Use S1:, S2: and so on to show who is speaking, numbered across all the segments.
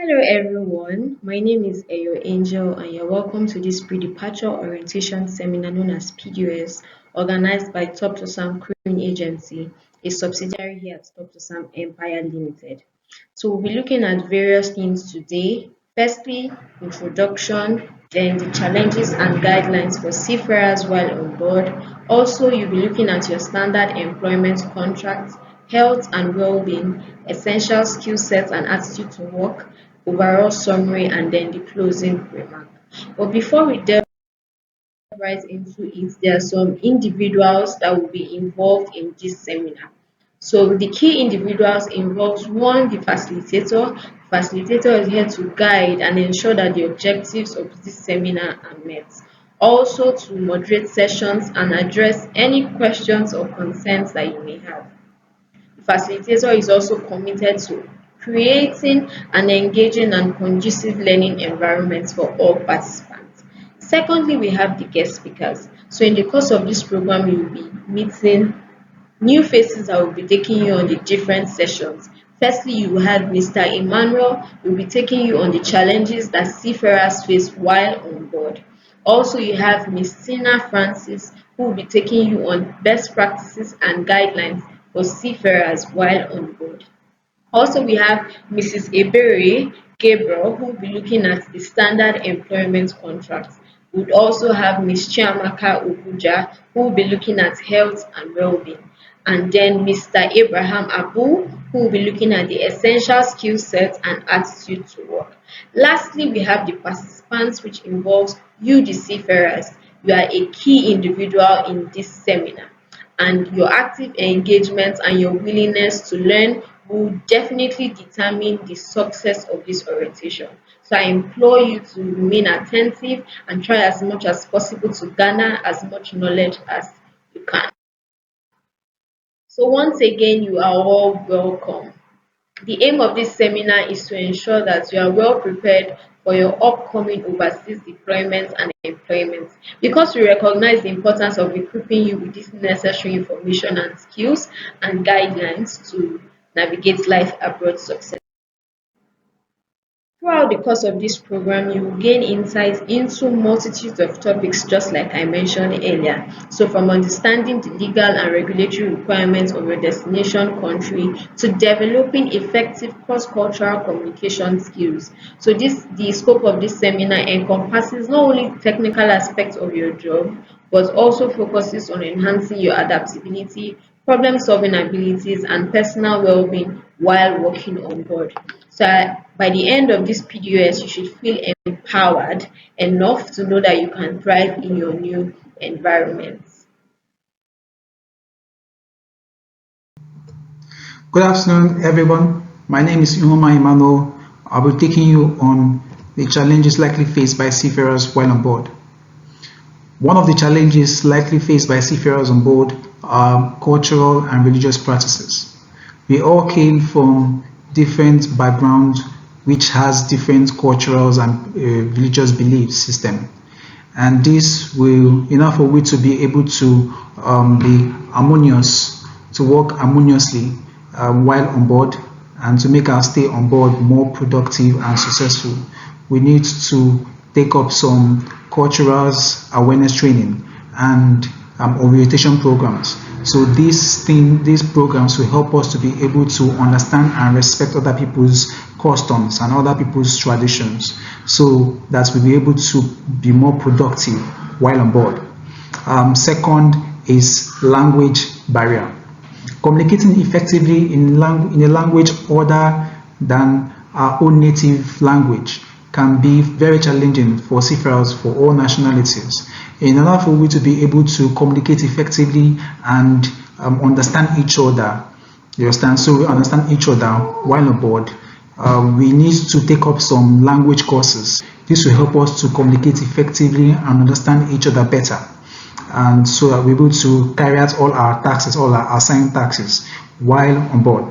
S1: Hello everyone, my name is Eyo Angel and you're welcome to this pre-departure orientation seminar known as PDOS, organized by Toptossam Crewing Agency, a subsidiary here at Toptossam Empire Limited. So we'll be looking at various things today. Firstly, introduction, then the challenges and guidelines for seafarers while on board. Also, you'll be looking at your standard employment contracts, health and well-being, essential skill sets and attitude to work, overall summary, and then the closing remark. But before we delve right into it, there are some individuals that will be involved in this seminar. So the key individuals involves one, the facilitator. The facilitator is here to guide and ensure that the objectives of this seminar are met. Also to moderate sessions and address any questions or concerns that you may have. The facilitator is also committed to creating an engaging and conducive learning environment for all participants. Secondly, we have the guest speakers. So in the course of this program, you will be meeting new faces that will be taking you on the different sessions. Firstly, you will have Mr. Emmanuel, who will be taking you on the challenges that seafarers face while on board. Also, you have Miss Tina Francis, who will be taking you on best practices and guidelines for seafarers while on board. Also, we have Mrs. Ebere Gabriel, who will be looking at the standard employment contracts. We would also have Ms. Chiamaka Obuja, who will be looking at health and well-being. And then Mr. Abraham Abu, who will be looking at the essential skill set and attitude to work. Lastly, we have the participants, which involves you, the seafarers. You are a key individual in this seminar, and your active engagement and your willingness to learn will definitely determine the success of this orientation. So I implore you to remain attentive and try as much as possible to garner as much knowledge as you can. So once again, you are all welcome. The aim of this seminar is to ensure that you are well prepared for your upcoming overseas deployment and employment, because we recognize the importance of equipping you with this necessary information and skills and guidelines to navigate life abroad successfully. Throughout the course of this program, you will gain insights into multitudes of topics just like I mentioned earlier. So from understanding the legal and regulatory requirements of your destination country to developing effective cross-cultural communication skills. So the scope of this seminar encompasses not only technical aspects of your job, but also focuses on enhancing your adaptability, problem-solving abilities, and personal well-being while working on board. So by the end of this PDOS, you should feel empowered enough to know that you can thrive in your new environment.
S2: Good afternoon, everyone. My name is Umoma Emmanuel. I'll be taking you on the challenges likely faced by seafarers while on board. One of the challenges likely faced by seafarers on board are cultural and religious practices. We all came from different backgrounds which has different cultural and religious belief system, and this will enough for we to be able to be harmonious, to work harmoniously while on board, and to make our stay on board more productive and successful. We need to take up some cultural awareness training and orientation programs. So these programs will help us to be able to understand and respect other people's customs and other people's traditions, so that we'll be able to be more productive while on board. Second is language barrier. Communicating effectively in a language other than our own native language can be very challenging for seafarers for all nationalities. In order for we to be able to communicate effectively and understand each other, you understand? So we understand each other while on board. We need to take up some language courses. This will help us to communicate effectively and understand each other better, and so that we're able to carry out all our tasks, all our assigned tasks while on board.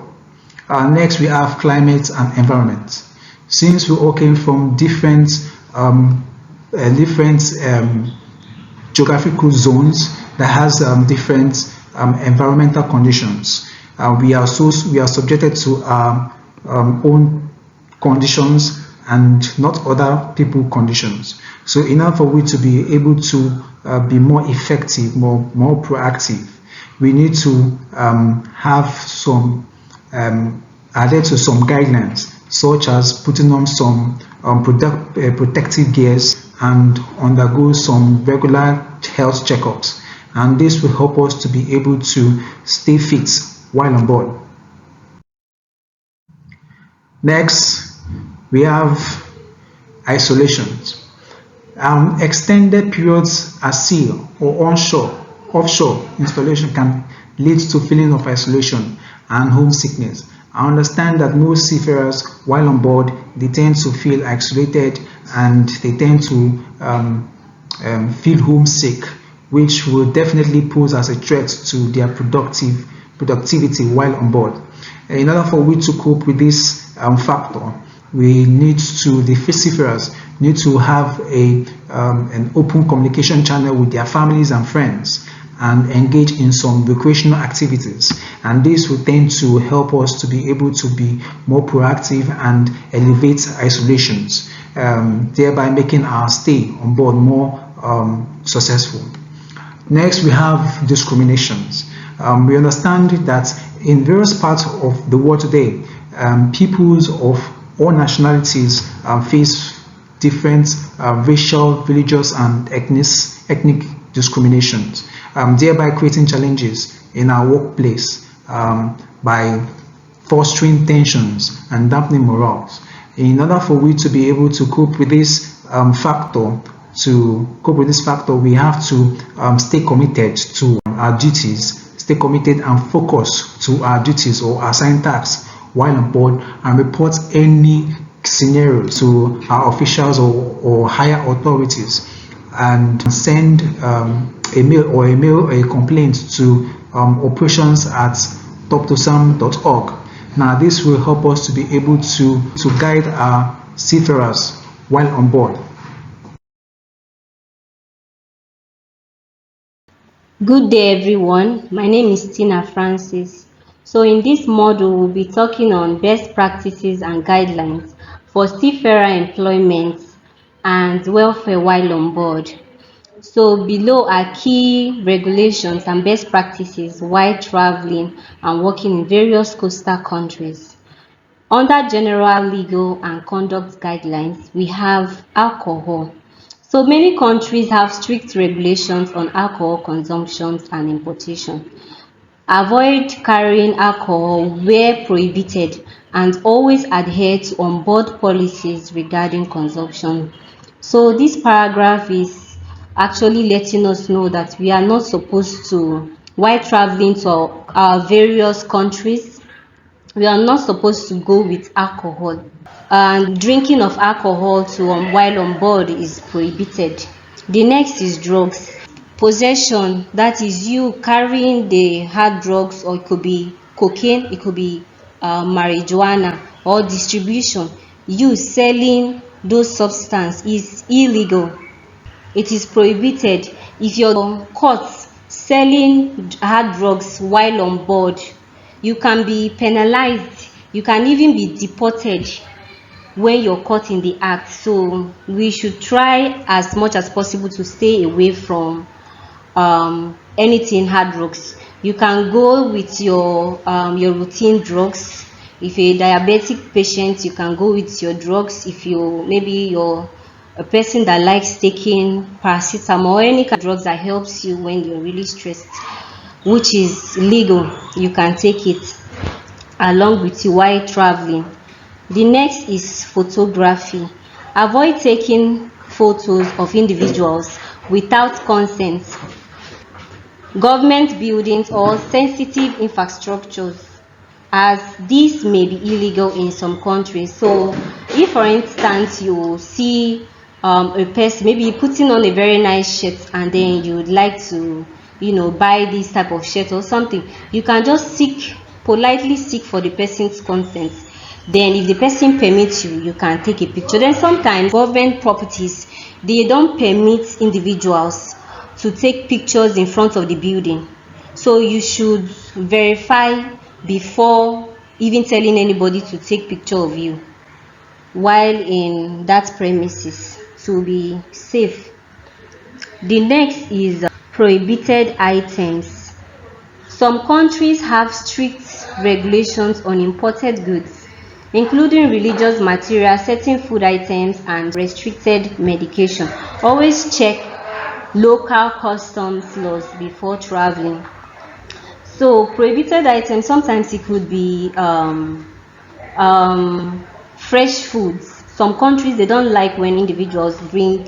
S2: Next, we have climate and environment. Since we all came from different geographical zones that has different environmental conditions, we are subjected to our own conditions and not other people conditions. So in order for we to be able to be more effective, more proactive, we need to have some adhere to some guidelines, such as putting on some protective gears and undergo some regular health checkups. And this will help us to be able to stay fit while on board. Next, we have isolations. Extended periods at sea or offshore installation can lead to feeling of isolation and homesickness. I understand that most seafarers, while on board, they tend to feel isolated and they tend to feel homesick, which will definitely pose as a threat to their productivity while on board. In order for we to cope with this factor, the seafarers need to have an open communication channel with their families and friends and engage in some recreational activities, and this will tend to help us to be able to be more proactive and elevate isolations, thereby making our stay on board more successful. Next, we have discriminations. We understand that in various parts of the world today, peoples of all nationalities face different racial, religious, and ethnic discriminations, thereby creating challenges in our workplace by fostering tensions and dampening morals. In order for we to be able to cope with this factor, we have to stay committed to our duties, stay committed and focus to our duties or assigned tasks while on board, and report any scenario to our officials or higher authorities, and send a complaint to operations@toptossam.org. Now, this will help us to be able to guide our seafarers while on board.
S3: Good day everyone, my name is Tina Francis. So in this module, we'll be talking on best practices and guidelines for seafarer employment and welfare while on board. So below are key regulations and best practices while traveling and working in various coastal countries. Under general legal and conduct guidelines, we have alcohol. So many countries have strict regulations on alcohol consumption and importation. Avoid carrying alcohol where prohibited and always adhere to onboard policies regarding consumption. So this paragraph is actually letting us know that we are not supposed to, while traveling to our various countries, we are not supposed to go with alcohol, and drinking of alcohol while on board is prohibited. The next is drugs. Possession, that is you carrying the hard drugs, or it could be cocaine, it could be marijuana, or distribution, you selling those substances is illegal. It is prohibited. If you're caught selling hard drugs while on board, you can be penalized, you can even be deported when you're caught in the act. So we should try as much as possible to stay away from anything hard drugs. You can go with your routine drugs. If you're a diabetic patient, you can go with your drugs. If you're a person that likes taking paracetamol or any kind of drugs that helps you when you're really stressed, which is legal, you can take it along with you while traveling. The next is photography. Avoid taking photos of individuals without consent, government buildings, or sensitive infrastructures, as this may be illegal in some countries. So if, for instance, you see a person maybe putting on a very nice shirt and then you would like to buy this type of shirt or something, you can just politely seek for the person's consent. Then if the person permits you, you can take a picture. Then sometimes government properties, they don't permit individuals to take pictures in front of the building. So you should verify before even telling anybody to take picture of you. while in that premises to be safe. The next is prohibited items. Some countries have strict regulations on imported goods, including religious material, certain food items, and restricted medication. Always check local customs laws before traveling. So prohibited items, sometimes it could be fresh foods. Some countries, they don't like when individuals bring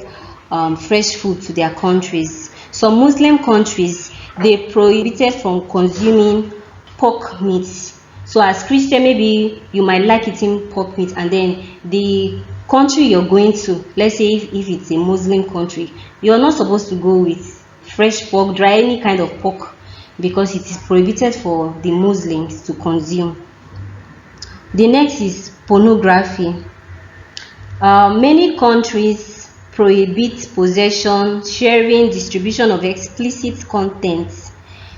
S3: fresh food to their countries. Some Muslim countries, they prohibited from consuming pork meat. So as Christian, maybe you might like eating pork meat, and then the country you're going to, let's say if it's a Muslim country, you're not supposed to go with fresh pork, dry, any kind of pork, because it is prohibited for the Muslims to consume. The next is pornography. Many countries prohibit possession, sharing, distribution of explicit content.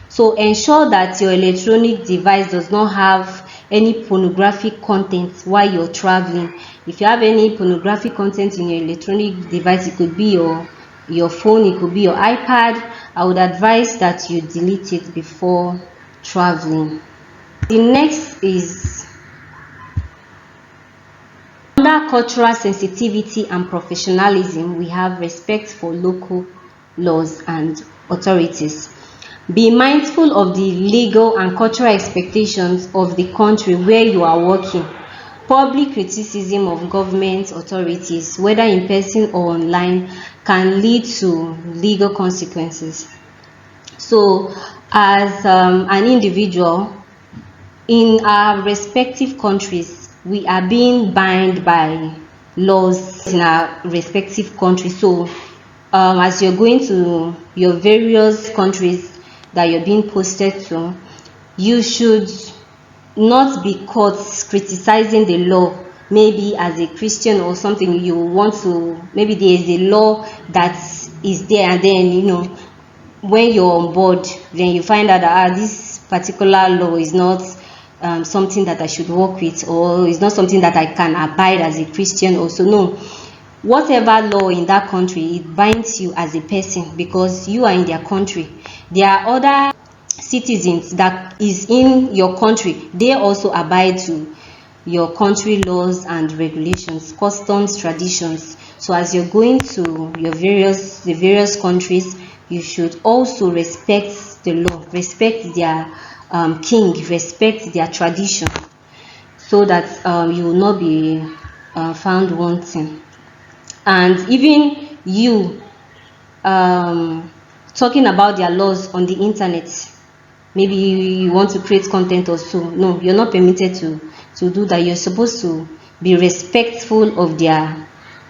S3: So ensure that your electronic device does not have any pornographic content while you're traveling. If you have any pornographic content in your electronic device, it could be your phone, it could be your iPad, I would advise that you delete it before traveling. The next is under cultural sensitivity and professionalism, we have respect for local laws and authorities. Be mindful of the legal and cultural expectations of the country where you are working. Public criticism of government authorities, whether in person or online, can lead to legal consequences. So, as an individual, in our respective countries, we are being bound by laws in our respective countries. So, as you're going to your various countries that you're being posted to, you should not be caught criticizing the law. Maybe as a Christian or something, you want to, maybe there is a law that is there, and then when you're on board, then you find out that this particular law is not something that I should work with, or it's not something that I can abide as a Christian also. No, whatever law in that country, it binds you as a person because you are in their country. There are other citizens that is in your country, they also abide to your country laws and regulations, customs, traditions. So as you're going to the various countries, you should also respect the law, respect their king, respect their tradition, so that you will not be found wanting. And even you talking about their laws on the internet, maybe you want to create content or so, no, you're not permitted to do that. You're supposed to be respectful of their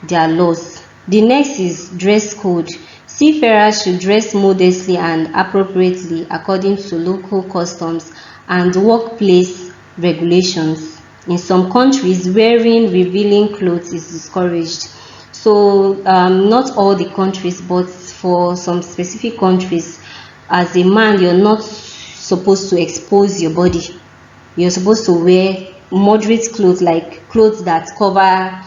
S3: laws. The next is dress code. Seafarers should dress modestly and appropriately according to local customs and workplace regulations. In some countries, wearing revealing clothes is discouraged. So not all the countries, but for some specific countries, as a man, you're not supposed to expose your body. You're supposed to wear moderate clothes, like clothes that cover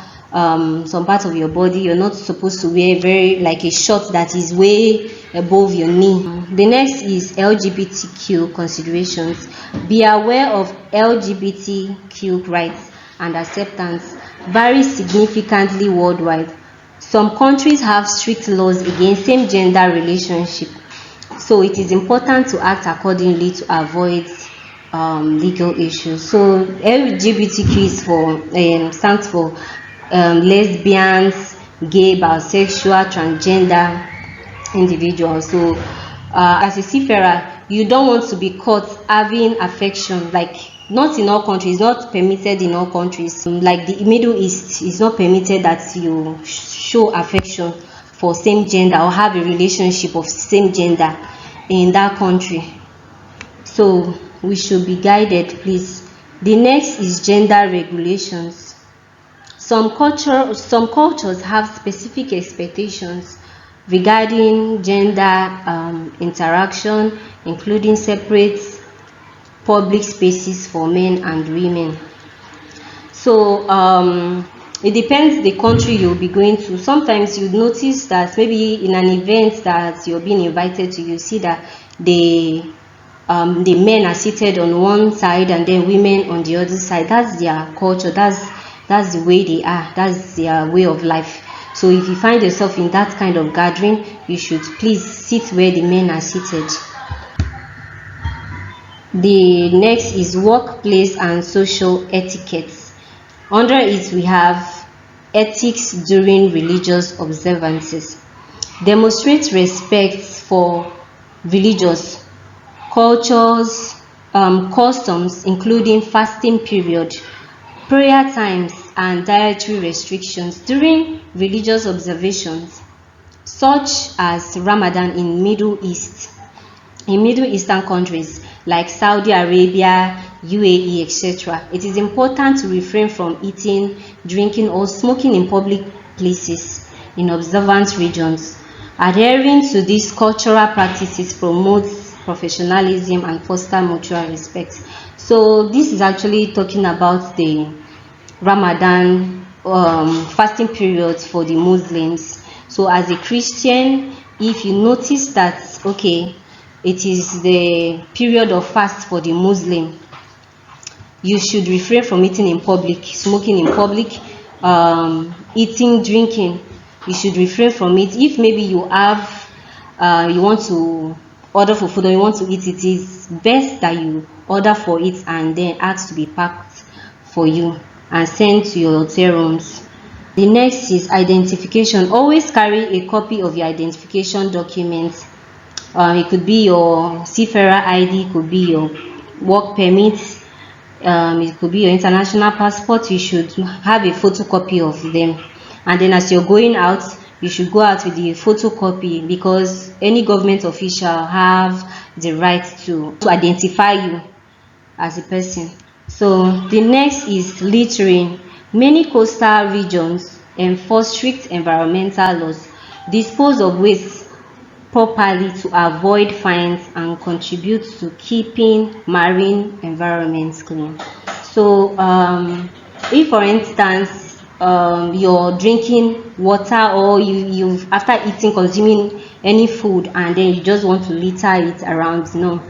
S3: some part of your body. You're not supposed to wear like a shirt that is way above your knee. The next is LGBTQ considerations. Be aware of LGBTQ rights and acceptance vary significantly worldwide. Some countries have strict laws against same-gender relationship, so it is important to act accordingly to avoid legal issues. So LGBTQ stands for lesbians, gay, bisexual, transgender individuals. So as a seafarer, you don't want to be caught having affection, like not in all countries, not permitted in all countries. Like the Middle East, it's not permitted that you show affection for same gender or have a relationship of same gender in that country. So we should be guided, please. The next is gender regulations. Some cultures have specific expectations regarding gender interaction, including separate public spaces for men and women. So it depends the country you'll be going to. Sometimes you notice that maybe in an event that you're being invited to, you see that the men are seated on one side and then women on the other side. That's their culture. That's the way they are. That's their way of life. So if you find yourself in that kind of gathering, you should please sit where the men are seated. The next is workplace and social etiquette. Under it, we have ethics during religious observances. Demonstrate respect for religious cultures, customs, including fasting period, prayer times, and dietary restrictions during religious observations, such as Ramadan in Middle Eastern countries like Saudi Arabia, UAE, etc. It is important to refrain from eating, drinking, or smoking in public places in observant regions. Adhering to these cultural practices promotes professionalism and foster mutual respect. So this is actually talking about the Ramadan fasting period for the Muslims. So as a Christian, if you notice that, okay, it is the period of fast for the Muslim, you should refrain from eating in public, smoking in public, eating, drinking. You should refrain from it. If maybe you want to order for food or you want to eat, it is best that you order for it and then ask to be packed for you and sent to your hotel rooms. The next is identification. Always carry a copy of your identification documents. It could be your seafarer ID, it could be your work permit, it could be your international passport. You should have a photocopy of them. And then as you're going out, you should go out with the photocopy, because any government official have the right to identify you as a person. So the next is littering. Many coastal regions enforce strict environmental laws, dispose of waste properly to avoid fines, and contribute to keeping marine environments clean. So if for instance you're drinking water, or you after eating, consuming any food, and then you just want to litter it around, no.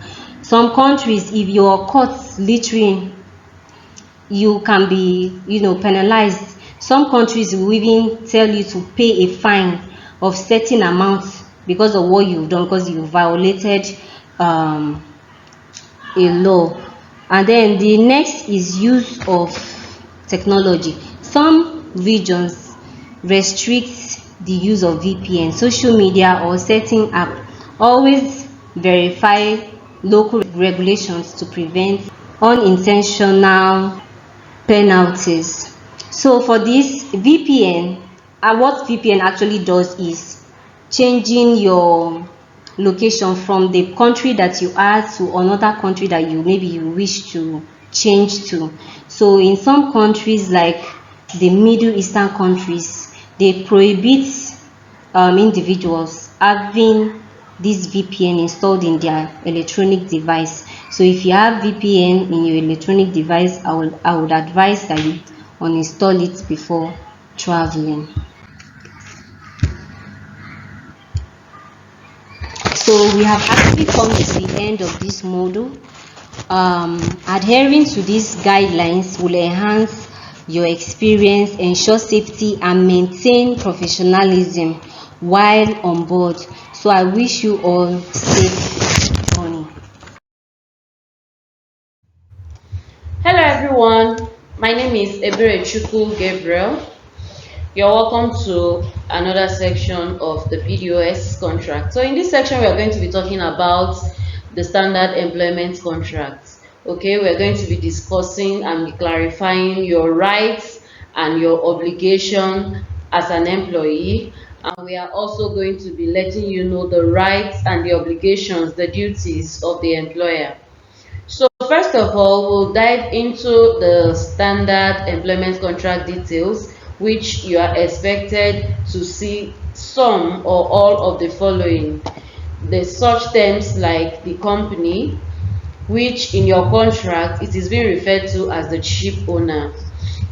S3: Some countries, if you're caught littering, you can be penalized. Some countries will even tell you to pay a fine of certain amounts because of what you've done, because you violated a law. And then the next is use of technology. Some regions restrict the use of VPN, social media, or certain app. Always verify local regulations to prevent unintentional penalties. So for this VPN, what VPN actually does is changing your location from the country that you are to another country that you wish to change to. So in some countries like the Middle Eastern countries, they prohibit individuals having this VPN installed in their electronic device. So if you have VPN in your electronic device, I would advise that you uninstall it before traveling. So we have actually come to the end of this module. Adhering to these guidelines will enhance your experience, ensure safety, and maintain professionalism while on board. So I wish you all safe journey.
S1: Hello everyone, my name is Eberechukwu Gabriel. You're welcome to another section of the PDOS contract. So in this section, we are going to be talking about the standard employment contract. Okay, we're going to be discussing and clarifying your rights and your obligation as an employee. And we are also going to be letting you know the rights and the obligations, the duties of the employer. So first of all, we'll dive into the standard employment contract details, which you are expected to see some or all of the following. The such terms like the company, which in your contract it is being referred to as the ship owner.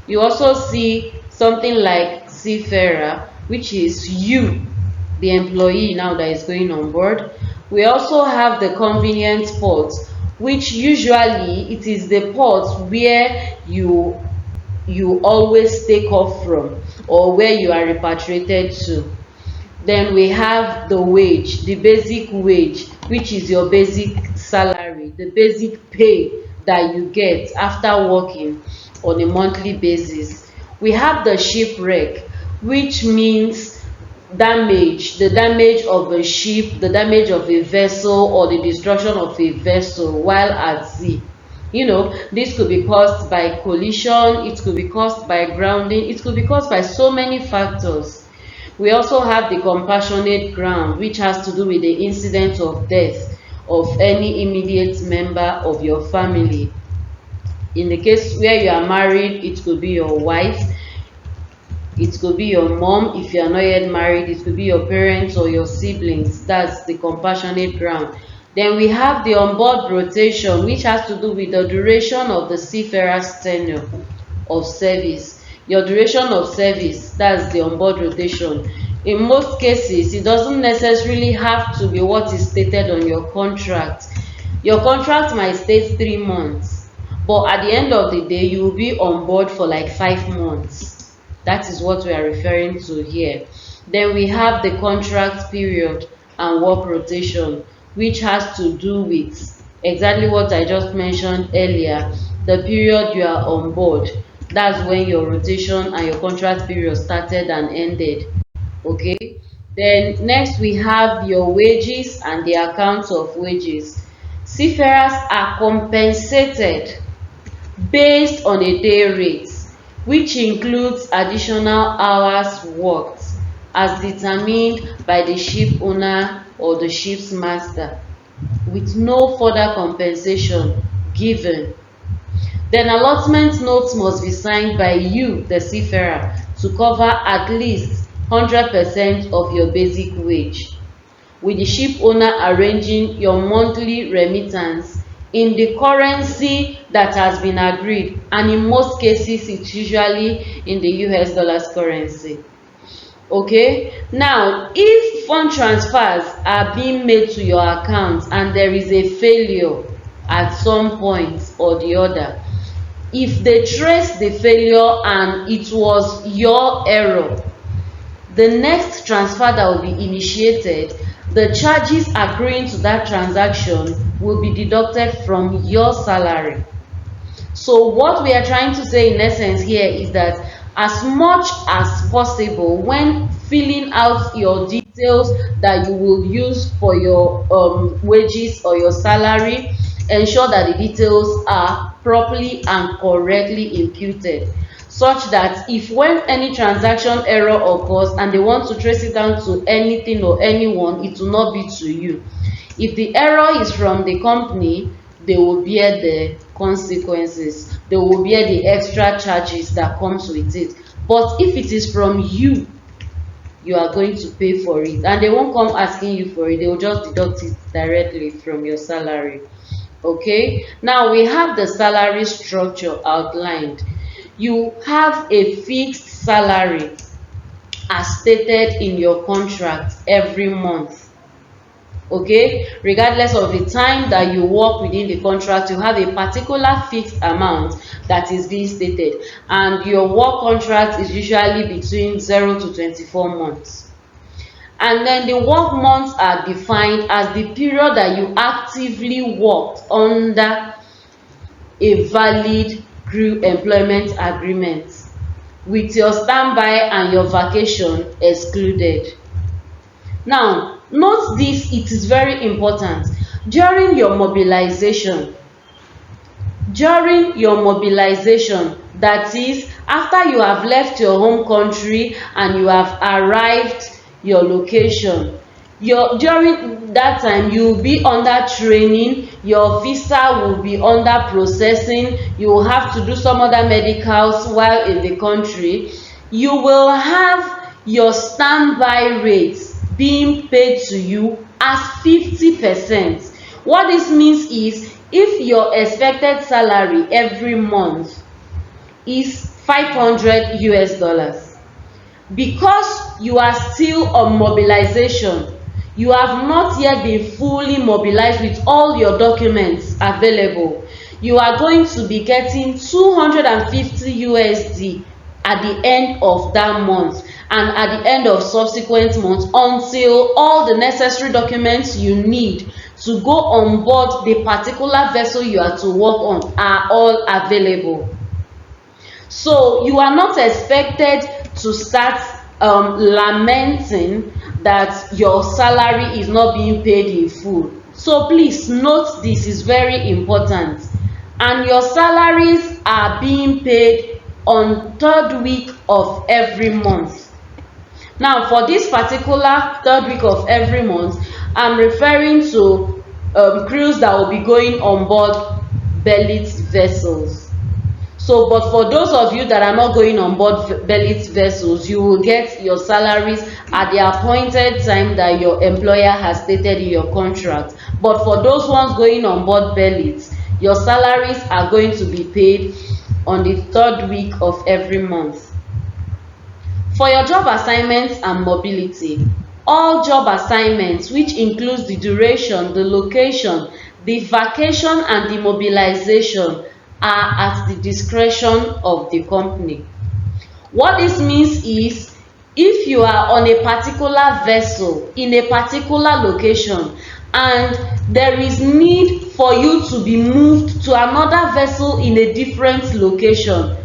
S1: You also see something like seafarer, which is you, the employee now that is going on board. We also have the convenient port, which usually it is the port where you always take off from, or where you are repatriated to. Then we have the wage, the basic wage, which is your basic salary, the basic pay that you get after working on a monthly basis. We have the shipwreck, which means damage, the damage of a ship, the damage of a vessel, or the destruction of a vessel while at sea. This could be caused by collision, it could be caused by grounding, it could be caused by so many factors. We also have the compassionate ground, which has to do with the incident of death of any immediate member of your family. In the case where you are married, it could be your wife, it could be your mom. If you are not yet married, it could be your parents or your siblings. That's the compassionate ground. Then we have the onboard rotation, which has to do with the duration of the seafarer's tenure of service. Your duration of service, that's the onboard rotation. In most cases, it doesn't necessarily have to be what is stated on your contract. Your contract might state 3 months, but at the end of the day, you will be on board for like 5 months. That is what we are referring to here. Then we have the contract period and work rotation, which has to do with exactly what I just mentioned earlier, the period you are on board. That's when your rotation and your contract period started and ended. Okay. Then next we have your wages and the account of wages. Seafarers are compensated based on a day rate, which includes additional hours worked as determined by the ship owner or the ship's master, with no further compensation given. Then allotment notes must be signed by you, the seafarer, to cover at least 100% of your basic wage, with the ship owner arranging your monthly remittance in the currency that has been agreed, and in most cases it's usually in the US dollars currency. Okay, now if fund transfers are being made to your account and there is a failure at some point or the other, if they trace the failure and it was your error, the next transfer that will be initiated, the charges accruing to that transaction will be deducted from your salary. So what we are trying to say in essence here is that as much as possible, when filling out your details that you will use for your wages or your salary, ensure that the details are properly and correctly imputed, such that if when any transaction error occurs and they want to trace it down to anything or anyone, it will not be to you. If the error is from the company, they will bear the consequences, they will bear the extra charges that comes with it. But if it is from you, you are going to pay for it, and they won't come asking you for it, they will just deduct it directly from your salary. Okay, now we have the salary structure outlined. You have a fixed salary as stated in your contract every month. Okay, regardless of the time that you work within the contract, you have a particular fixed amount that is being stated, and your work contract is usually between 0 to 24 months. And then the work months are defined as the period that you actively worked under a valid crew employment agreement, with your standby and your vacation excluded. Now, note this, it is very important. During your mobilization, that is, after you have left your home country and you have arrived your location, during that time you will be under training, your visa will be under processing, you will have to do some other medicals while in the country. You will have your standby rates being paid to you as 50%. What this means is, if your expected salary every month is 500 US dollars. Because you are still on mobilization, you have not yet been fully mobilized with all your documents available, you are going to be getting 250 USD at the end of that month and at the end of subsequent months, until all the necessary documents you need to go on board the particular vessel you are to work on are all available. So you are not expected to start lamenting that your salary is not being paid in full. So please note, this is very important, and your salaries are being paid on third week of every month. Now, for this particular third week of every month, I'm referring to crews that will be going on board Belit vessels. So, but for those of you that are not going on board Belit vessels, you will get your salaries at the appointed time that your employer has stated in your contract. But for those ones going on board Belit, your salaries are going to be paid on the third week of every month. For your job assignments and mobility, all job assignments, which includes the duration, the location, the vacation and the mobilization, are at the discretion of the company. What this means is, if you are on a particular vessel in a particular location and there is need for you to be moved to another vessel in a different location,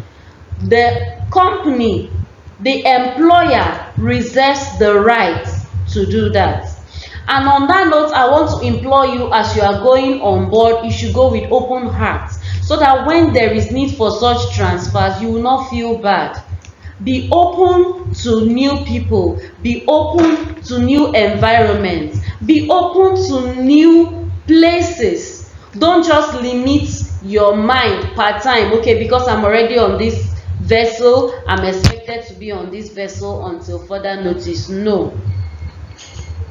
S1: the company, the employer, reserves the right to do that. And on that note, I want to implore you, as you are going on board, you should go with open hearts, so that when there is need for such transfers, you will not feel bad. Be open to new people, be open to new environments, be open to new places. Don't just limit your mind part-time. Okay, because I'm already on this vessel, I'm expected to be on this vessel until further notice. No.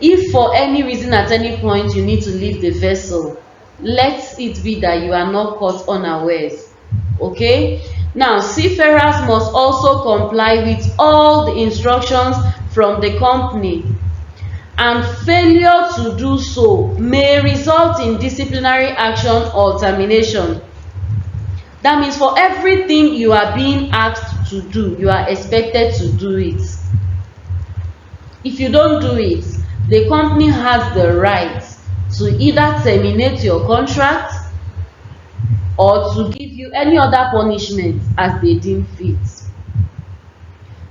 S1: If for any reason at any point you need to leave the vessel, let it be that you are not caught unawares. Okay? Now, seafarers must also comply with all the instructions from the company, and failure to do so may result in disciplinary action or termination. That means for everything you are being asked to do, you are expected to do it. If you don't do it, the company has the right to either terminate your contract or to give you any other punishment as they deem fit.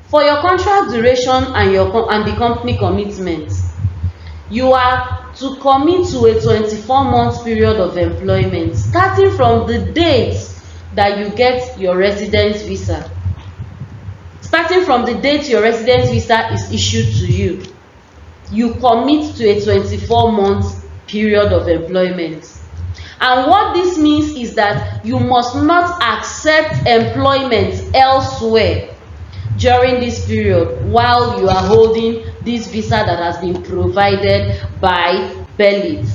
S1: For your contract duration and the company commitment, you are to commit to a 24-month period of employment, starting from the date that you get your residence visa. Starting from the date your residence visa is issued to you, you commit to a 24-month period of employment. And what this means is that you must not accept employment elsewhere during this period while you are holding this visa that has been provided by Belit.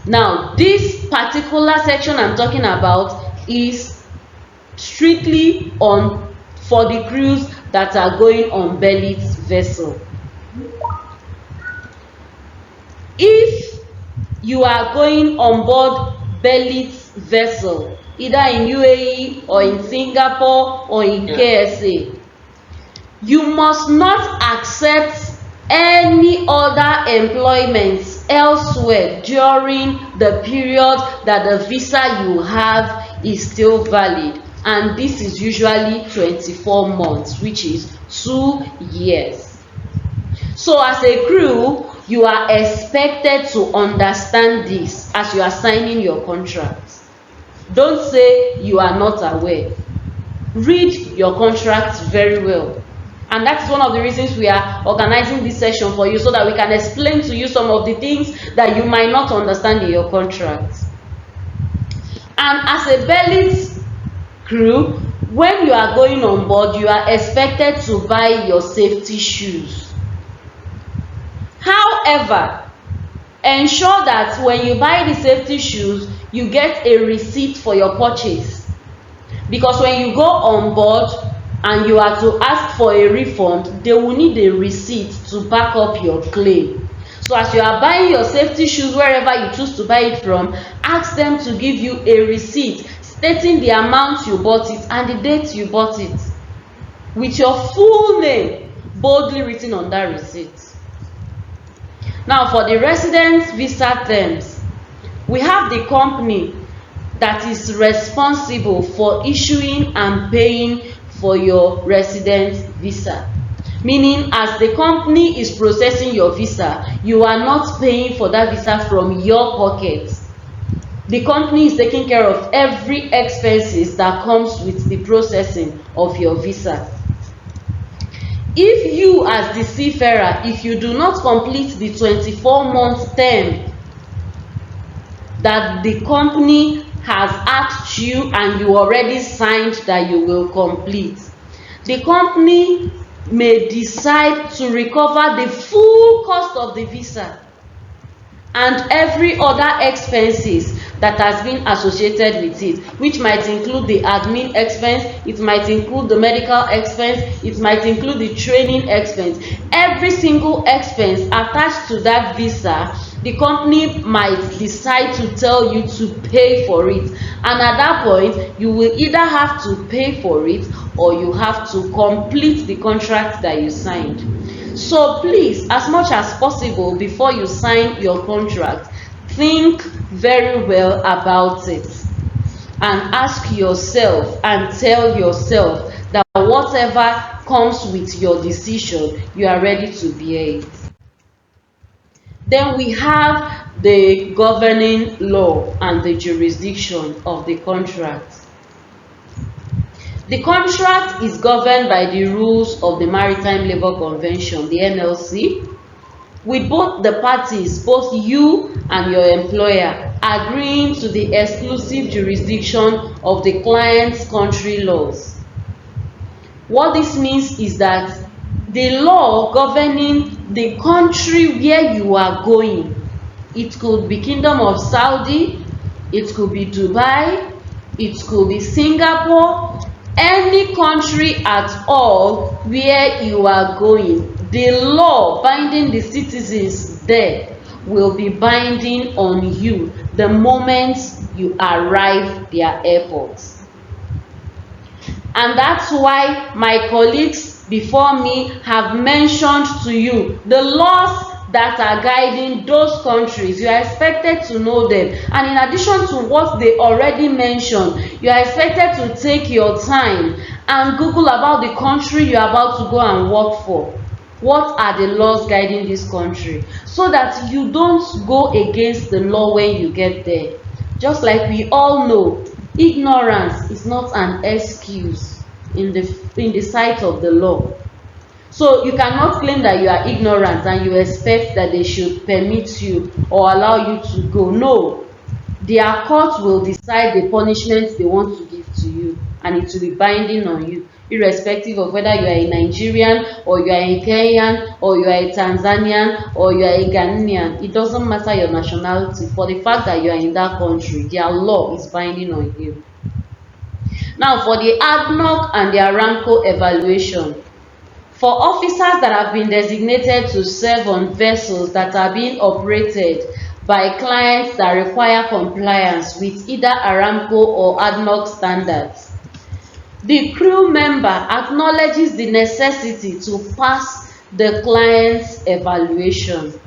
S1: Now, this particular section I'm talking about is strictly for the crews that are going on Belit's vessel. If you are going on board Belit's vessel, either in UAE or in Singapore or in KSA, you must not accept any other employment elsewhere during the period that the visa you have is still valid, and this is usually 24 months, which is 2 years. So as a crew, you are expected to understand this as you are signing your contract. Don't say you are not aware. Read your contract very well. And that's one of the reasons we are organizing this session for you, so that we can explain to you some of the things that you might not understand in your contract. And as a Belit crew, when you are going on board, you are expected to buy your safety shoes. However, ensure that when you buy the safety shoes, you get a receipt for your purchase.
S4: because when you go on board and you are to ask for a refund, they will need a receipt to back up your claim. So as you are buying your safety shoes wherever you choose to buy it from, ask them to give you a receipt stating the amount you bought it and the date you bought it, with your full name boldly written on that receipt. Now for the residence visa terms, we have the company that is responsible for issuing and paying for your residence visa. Meaning, as the company is processing your visa, you are not paying for that visa from your pocket. The company is taking care of every expenses that comes with the processing of your visa. If you as the seafarer, if you do not complete the 24-month term that the company has asked you and you already signed that you will complete, the company may decide to recover the full cost of the visa and every other expenses that has been associated with it, which might include the admin expense, it might include the medical expense, it might include the training expense. Every single expense attached to that visa, the company might decide to tell you to pay for it, and at that point you will either have to pay for it or you have to complete the contract that you signed. So please, as much as possible before you sign your contract, think very well about it and ask yourself and tell yourself that whatever comes with your decision, you are ready to bear it. Then we have the governing law and the jurisdiction of the contract. The contract is governed by the rules of the Maritime Labour Convention, the NLC, with both the parties, both you and your employer, agreeing to the exclusive jurisdiction of the client's country laws. What this means is that the law governing the country where you are going, it could be Kingdom of Saudi, it could be Dubai, it could be Singapore, any country at all where you are going, the law binding the citizens there will be binding on you the moment you arrive their airports. And that's why my colleagues before me have mentioned to you the laws that are guiding those countries. You are expected to know them, and in addition to what they already mentioned, you are expected to take your time and Google about the country you are about to go and work for. What are the laws guiding this country, so that you don't go against the law when you get there. Just like we all know, ignorance is not an excuse in the sight of the law. So you cannot claim that you are ignorant and you expect that they should permit you or allow you to go. No, their court will decide the punishment they want to give to you, and it will be binding on you, irrespective of whether you are a Nigerian or you are a Kenyan or you are a Tanzanian or you are a Ghanaian. It doesn't matter your nationality. For the fact that you are in that country, their law is binding on you. Now for the ADNOC and the Aramco evaluation, for officers that have been designated to serve on vessels that are being operated by clients that require compliance with either Aramco or ADNOC standards, the crew member acknowledges the necessity to pass the client's evaluation.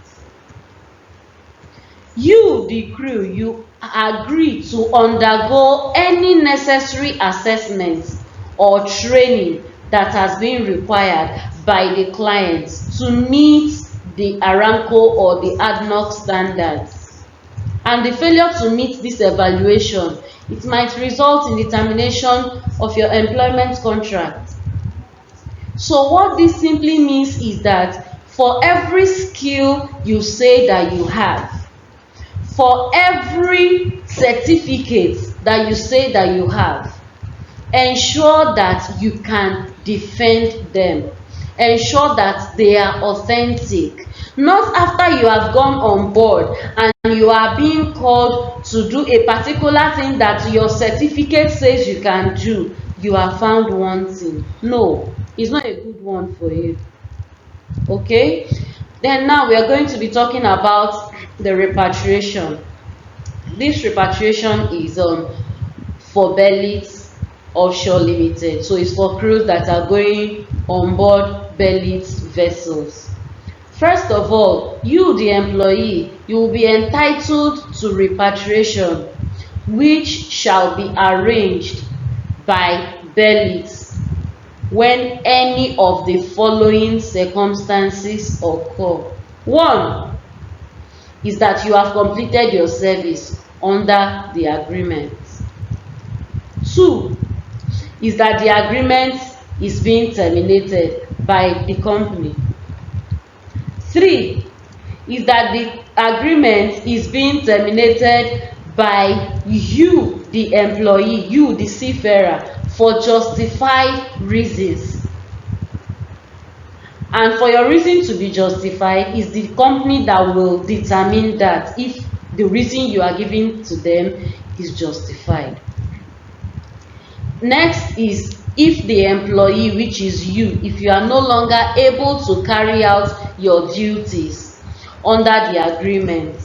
S4: You, the crew, you agree to undergo any necessary assessments or training that has been required by the client to meet the Aramco or the ADNOC standards. And the failure to meet this evaluation, it might result in the termination of your employment contract. So what this simply means is that for every skill you say that you have, for every certificate that you say that you have, ensure that you can defend them. ensure that they are authentic. Not after you have gone on board and you are being called to do a particular thing that your certificate says you can do, you are found wanting. No, it's not a good one for you. Okay, then now we are going to be talking about the repatriation. This repatriation is for Berlitz Offshore Limited, so it's for crews that are going on board Berlitz vessels. First of all, you the employee, you will be entitled to repatriation, which shall be arranged by Berlitz when any of the following circumstances occur. One is that you have completed your service under the agreement. Two is that the agreement is being terminated by the company. Three is that the agreement is being terminated by you, the employee, you, the seafarer, for justified reasons. And for your reason to be justified is the company that will determine that if the reason you are giving to them is justified. Next is if the employee, which is you, if you are no longer able to carry out your duties under the agreement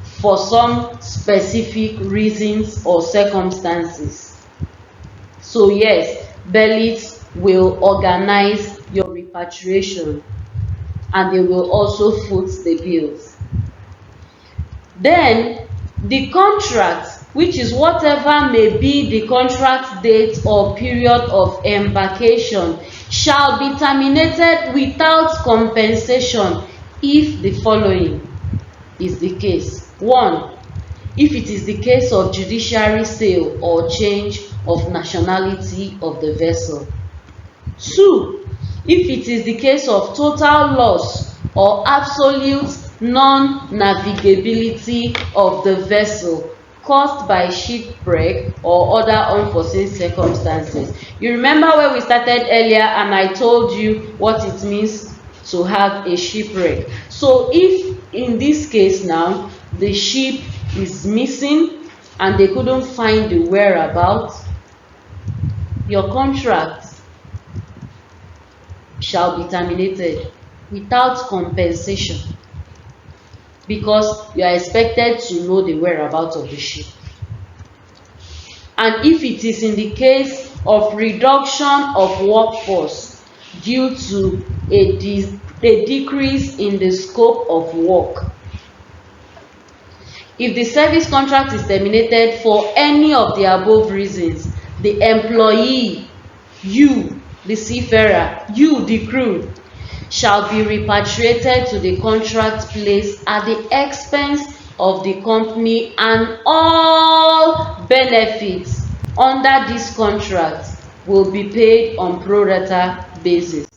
S4: for some specific reasons or circumstances. So yes, Berlitz will organize your repatriation and they will also foot the bills. Then the contract, which is whatever may be the contract date or period of embarkation, shall be terminated without compensation if the following is the case. One, if it is the case of judiciary sale or change of nationality of the vessel. Two, if it is the case of total loss or absolute non-navigability of the vessel caused by shipwreck or other unforeseen circumstances. You remember when we started earlier and I told you what it means to have a shipwreck. So if in this case now the ship is missing and they couldn't find the whereabouts, your contract shall be terminated without compensation because you are expected to know the whereabouts of the ship. And if it is in the case of reduction of workforce due to a decrease in the scope of work, if the service contract is terminated for any of the above reasons, the employee, you, the seafarer, you, the crew, shall be repatriated to the contract place at the expense of the company, and all benefits under this contract will be paid on pro rata basis.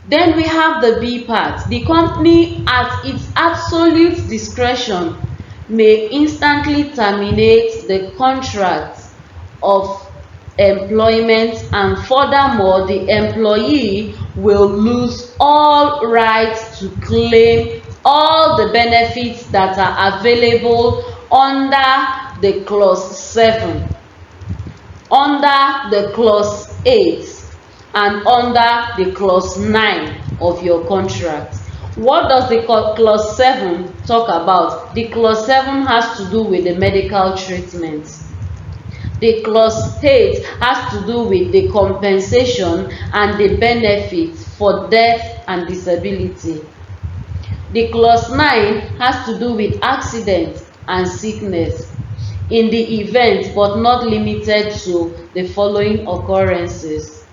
S4: Then we have the B part. The company, at its absolute discretion, may instantly terminate the contract of employment, and furthermore the employee will lose all rights to claim all the benefits that are available under the clause 7, under the clause 8, and under the clause 9 of your contract. What does the clause 7 talk about? The clause 7 has to do with the medical treatment. The clause 8 has to do with the compensation and the benefits for death and disability. The clause 9 has to do with accident and sickness in the event but not limited to the following occurrences.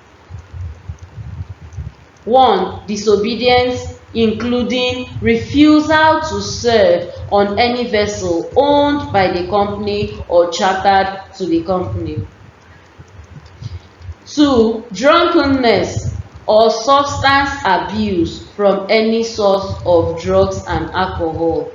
S4: 1. Disobedience, including refusal to serve on any vessel owned by the company or chartered to the company. 2. Drunkenness or substance abuse from any source of drugs and alcohol.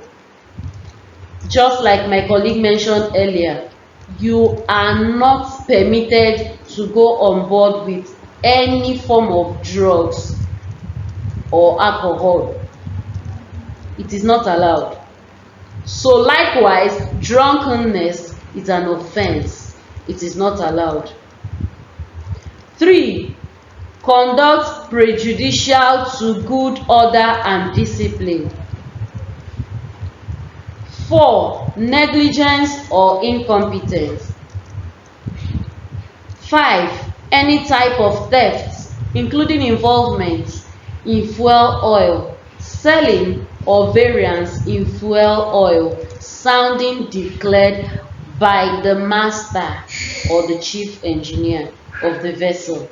S4: Just like my colleague mentioned earlier, you are not permitted to go on board with any form of drugs or alcohol. It is not allowed. So likewise, drunkenness is an offense. It is not allowed. 3. Conduct prejudicial to good order and discipline. 4. Negligence or incompetence. 5. Any type of theft, including involvement in fuel oil, selling or variance in fuel oil, sounding declared by the master or the chief engineer of the vessel.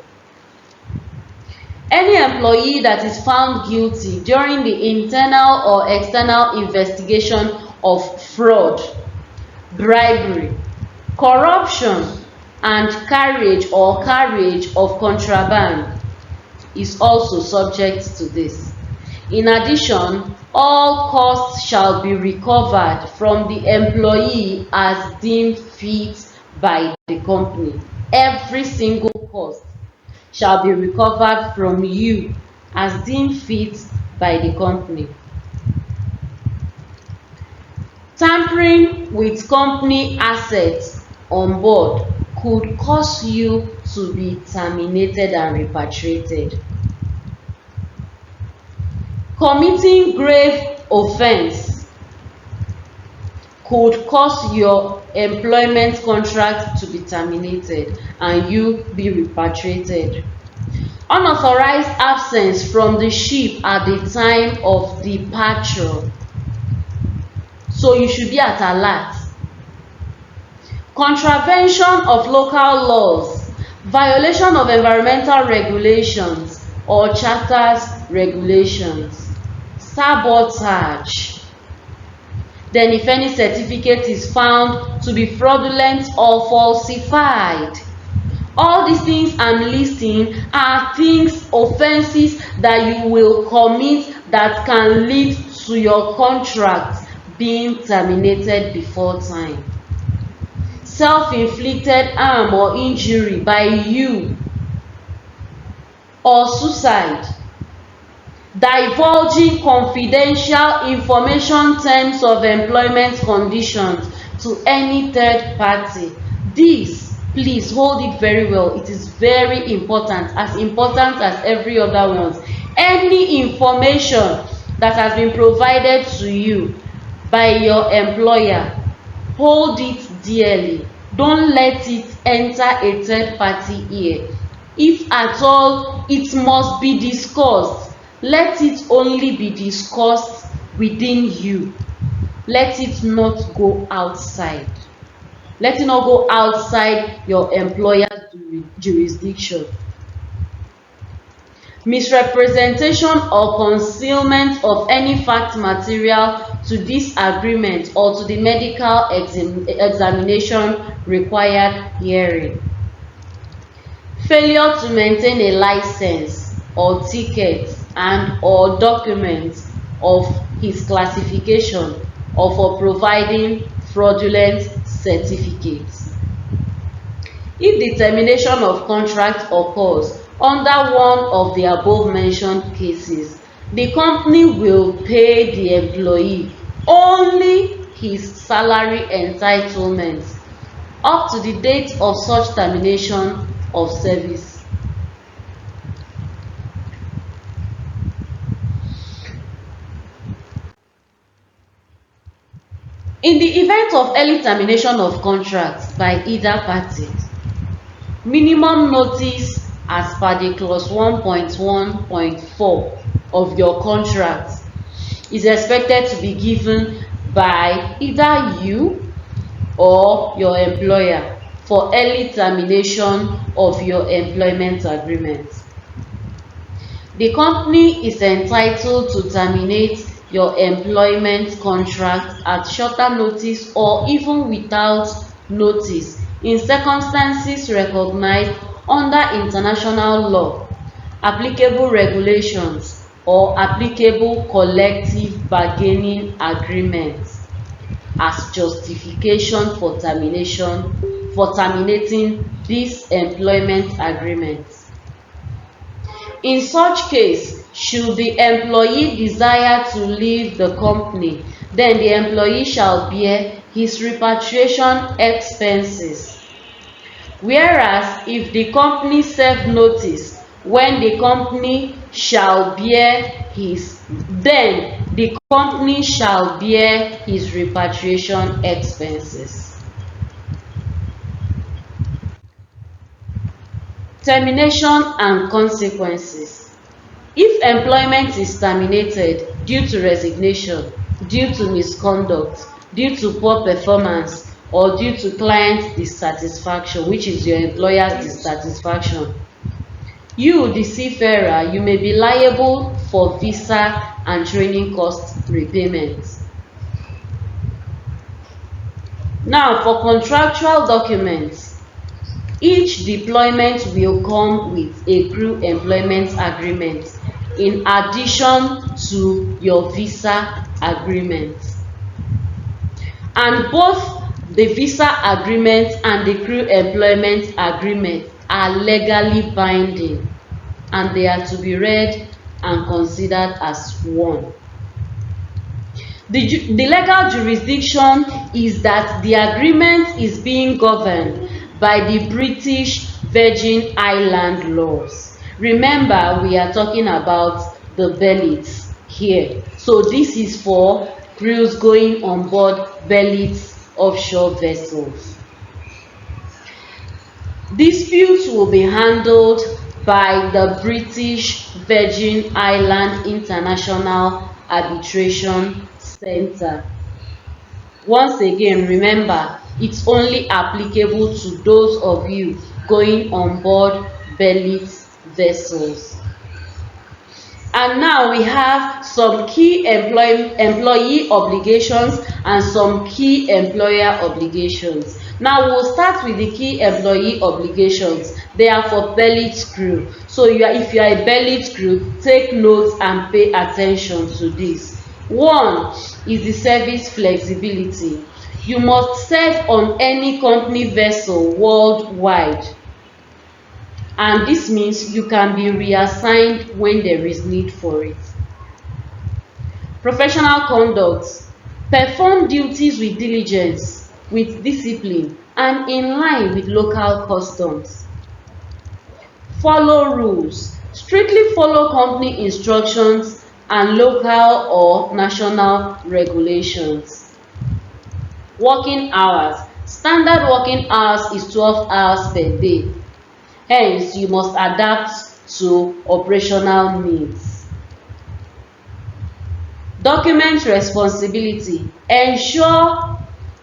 S4: Any employee that is found guilty during the internal or external investigation of fraud, bribery, corruption, and carriage of contraband is also subject to this. In addition, all costs shall be recovered from the employee as deemed fit by the company. Every single cost shall be recovered from you as deemed fit by the company. Tampering with company assets on board could cause you to be terminated and repatriated. Committing grave offense could cause your employment contract to be terminated and you be repatriated. Unauthorized absence from the ship at the time of departure. So you should be at alert. Contravention of local laws, violation of environmental regulations or charters regulations, sabotage. Then if any certificate is found to be fraudulent or falsified. All these things I'm listing are things, offenses that you will commit that can lead to your contract being terminated before time. Self-inflicted harm or injury by you, or suicide. Divulging confidential information, terms of employment conditions to any third party. This, please hold it very well. It is very important as every other one. Any information that has been provided to you by your employer, hold it dearly. Don't let it enter a third party ear. If at all it must be discussed, let it only be discussed within you. Let it not go outside. Let it not go outside your employer's jurisdiction. Misrepresentation or concealment of any fact material to this agreement or to the medical examination required herein. Failure to maintain a license or ticket and or documents of his classification or for providing fraudulent certificates. If the termination of contract occurs under one of the above mentioned cases, the company will pay the employee only his salary entitlements up to the date of such termination of service. In the event of early termination of contracts by either party, minimum notice as per the clause 1.1.4 of your contract is expected to be given by either you or your employer for early termination of your employment agreement. The company is entitled to terminate your employment contract at shorter notice or even without notice in circumstances recognized under international law, applicable regulations, or applicable collective bargaining agreements. as justification for terminating this employment agreement. In such case, should the employee desire to leave the company, then the employee shall bear his repatriation expenses. Whereas if the company serve notice, when the company shall bear his, then the company shall bear his repatriation expenses. Termination and consequences. If employment is terminated due to resignation, due to misconduct, due to poor performance, or due to client dissatisfaction, which is your employer's dissatisfaction, you, the seafarer, you may be liable for visa and training cost repayment. Now, for contractual documents, each deployment will come with a crew employment agreement in addition to your visa agreement. And both the visa agreement and the crew employment agreement are legally binding, and they are to be read and considered as one. The legal jurisdiction is that the agreement is being governed by the British Virgin Island laws. Remember, we are talking about the Bellets here. So this is for crews going on board Bellets offshore vessels. Disputes will be handled by the British Virgin Island International Arbitration Center. Once again, remember, it's only applicable to those of you going on board Bellet vessels. And now we have some key employee obligations and some key employer obligations. Now we'll start with the key employee obligations. They are for Bellet crew. So if you are a Bellet crew, take notes and pay attention to this. One is the service flexibility. You must serve on any company vessel worldwide, and this means you can be reassigned when there is need for it. Professional conduct. Perform duties with diligence, with discipline, and in line with local customs. Follow rules. Strictly follow company instructions and local or national regulations. Working hours. Standard working hours is 12 hours per day. Hence, you must adapt to operational needs. Document responsibility. Ensure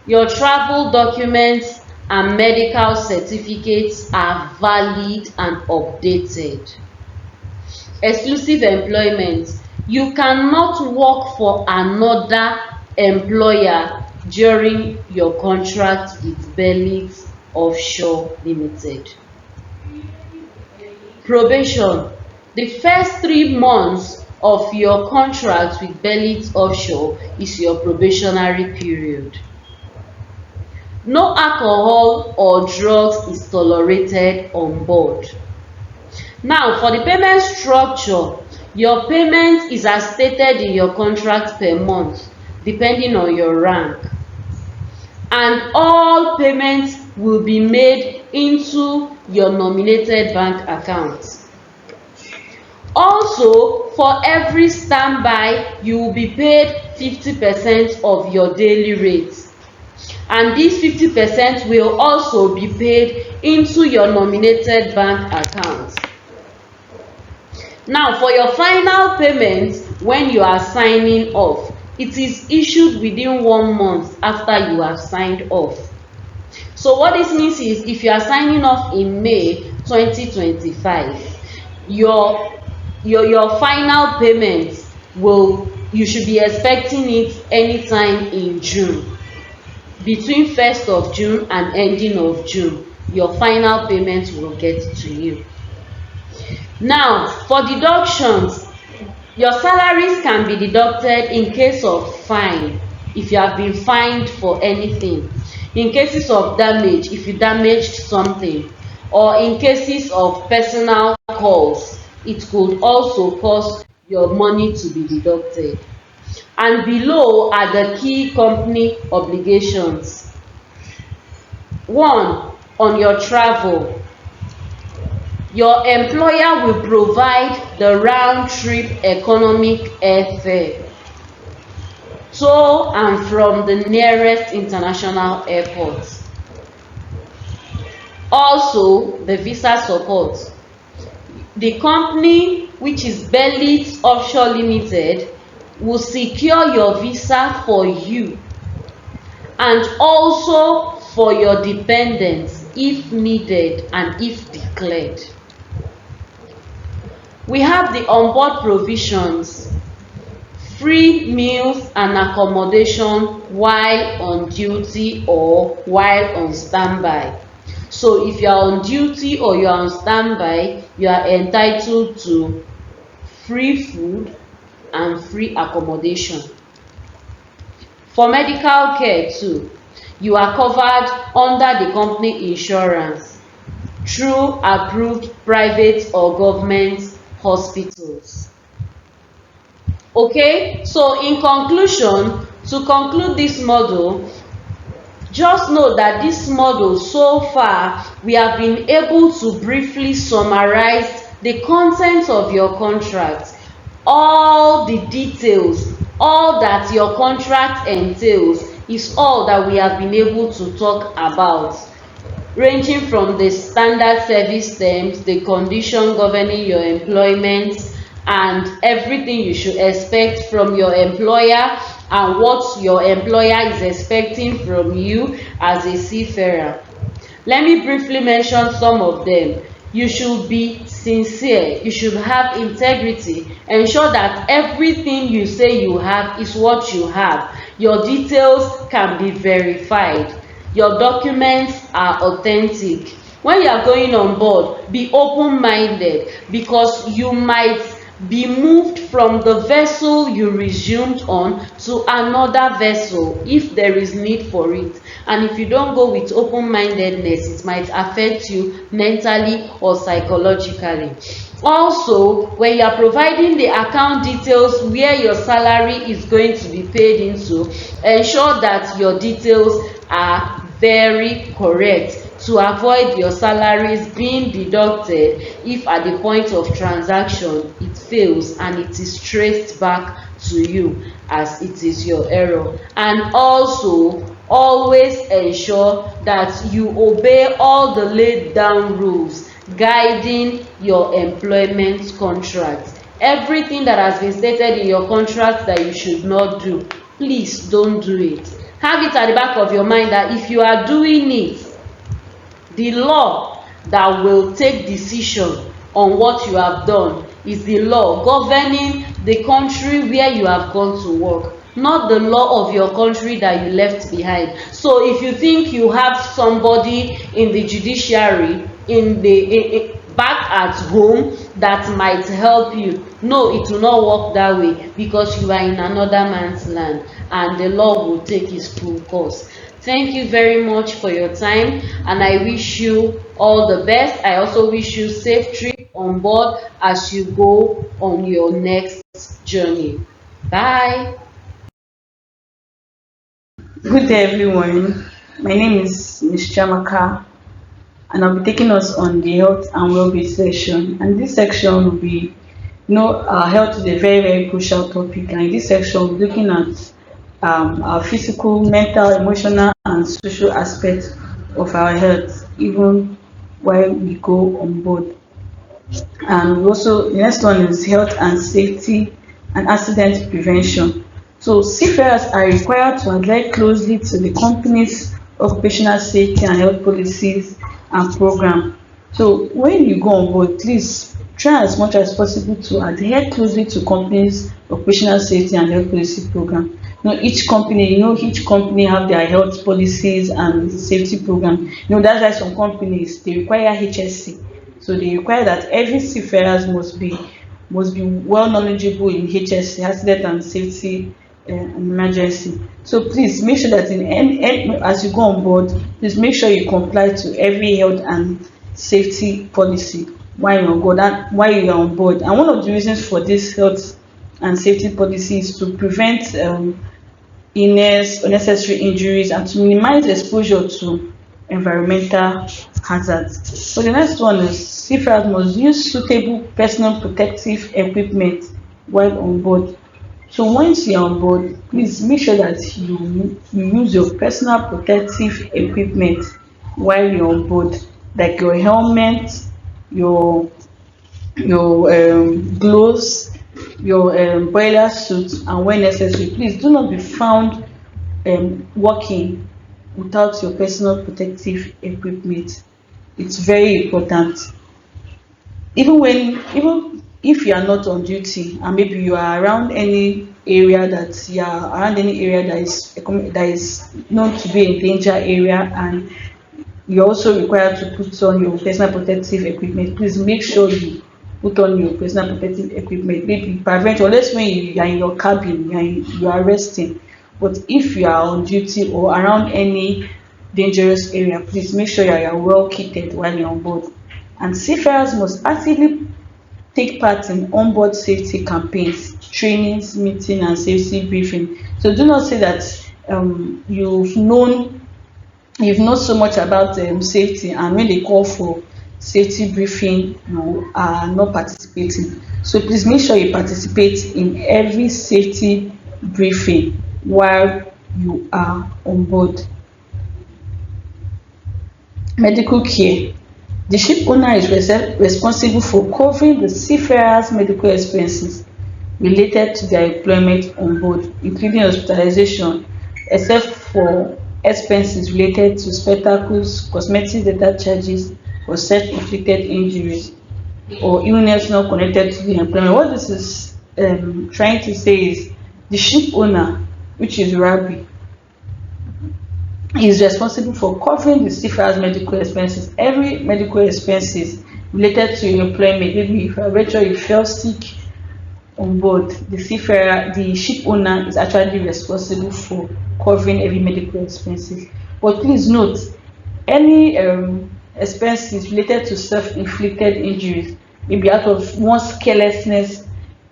S4: your travel documents and medical certificates are valid and updated. Exclusive employment. You cannot work for another employer during your contract with Bellet Offshore Limited. Probation. The first 3 months of your contract with Bellet Offshore is your probationary period. No alcohol or drugs is tolerated on board. Now, for the payment structure, your payment is as stated in your contract per month, depending on your rank. And all payments will be made into your nominated bank account. Also, for every standby, you will be paid 50% of your daily rate. And this 50% will also be paid into your nominated bank account. Now, for your final payment, when you are signing off, it is issued within 1 month after you have signed off. So what this means is, if you are signing off in May 2025, your final payment you should be expecting it anytime in June. Between 1st of June and ending of June, your final payment will get to you. Now, for deductions, your salaries can be deducted in case of fine, if you have been fined for anything, in cases of damage, if you damaged something, or in cases of personal calls, it could also cause your money to be deducted. And below are the key company obligations. One, on your travel, your employer will provide the round-trip economic airfare to and from the nearest international airport. Also, the visa support. The company, which is Bellit Offshore Limited, will secure your visa for you and also for your dependents if needed and if declared. We have the onboard provisions: free meals and accommodation while on duty or while on standby. So if you are on duty or you are on standby, you are entitled to free food and free accommodation. For medical care too, you are covered under the company insurance through approved private or government hospitals. Okay, so in conclusion, to conclude this model, just know that this model, so far we have been able to briefly summarize the content of your contract, all the details, all that your contract entails is all that we have been able to talk about, ranging from the standard service terms, the condition governing your employment, and everything you should expect from your employer and what your employer is expecting from you as a seafarer. Let me briefly mention some of them. You should be sincere, you should have integrity, ensure that everything you say you have is what you have. Your details can be verified, your documents are authentic. When you are going on board, be open-minded, because you might be moved from the vessel you resumed on to another vessel if there is need for it, and if you don't go with open-mindedness, it might affect you mentally or psychologically. Also, when you are providing the account details where your salary is going to be paid into, ensure that your details are very correct to avoid your salaries being deducted if at the point of transaction it fails and it is traced back to you as it is your error. And also, always ensure that you obey all the laid down rules guiding your employment contract. Everything that has been stated in your contract that you should not do, please don't do it. Have it at the back of your mind that if you are doing it, the law that will take decision on what you have done is the law governing the country where you have gone to work, not the law of your country that you left behind. So if you think you have somebody in the judiciary back at home that might help you, no, it will not work that way, because you are in another man's land and the law will take its full course. Thank you very much for your time, and I wish you all the best. I also wish you safe trip on board as you go on your next journey. Bye.
S5: Good day, everyone. My name is Ms. Chamaka, and I'll be taking us on the health and well-being section. And this section will be, health is a very, very crucial topic. And in this section, we're looking at our physical, mental, emotional, and social aspects of our health, even while we go on board. And also, the next one is health and safety and accident prevention. So, seafarers are required to adhere closely to the company's occupational safety and health policies and program. So, when you go on board, please try as much as possible to adhere closely to company's occupational safety and health policy program. Each company have their health policies and safety program. That's why some companies, they require HSC. So they require that every seafarers must be well knowledgeable in HSC, accident and safety an emergency. So please make sure that as you go on board, please make sure you comply to every health and safety policy while you're on board. And one of the reasons for this health and safety policy is to prevent illness, unnecessary injuries, and to minimize exposure to environmental hazards. So the next one is seafarers must use suitable personal protective equipment while on board. So once you're on board, please make sure that you use your personal protective equipment while you're on board, like your helmet, your gloves, your boiler suit, and when necessary, please do not be found working without your personal protective equipment. It's very important. Even if you are not on duty and maybe you are around any area that is known to be a danger area, and you're also required to put on your personal protective equipment, please make sure you put on your personal protective equipment. Maybe prevent, unless when you are in your cabin, you are resting. But if you are on duty or around any dangerous area, please make sure you are well kitted while you're on board. And seafarers must actively take part in onboard safety campaigns, trainings, meeting, and safety briefing. So do not say that you've known so much about safety, and when they call for safety briefing, you are not participating. So please make sure you participate in every safety briefing while you are on board. Medical care. The ship owner is responsible for covering the seafarers' medical expenses related to their employment on board, including hospitalization, except for expenses related to spectacles, cosmetic data charges, or self-inflicted injuries or illness not connected to the employment. What this is trying to say is the ship owner, which is Rabi, is responsible for covering the seafarer's medical expenses. Every medical expenses related to your employment, maybe if you fell sick on board, the ship owner is actually responsible for covering every medical expenses. But please note, any expenses related to self-inflicted injuries, maybe out of one's carelessness,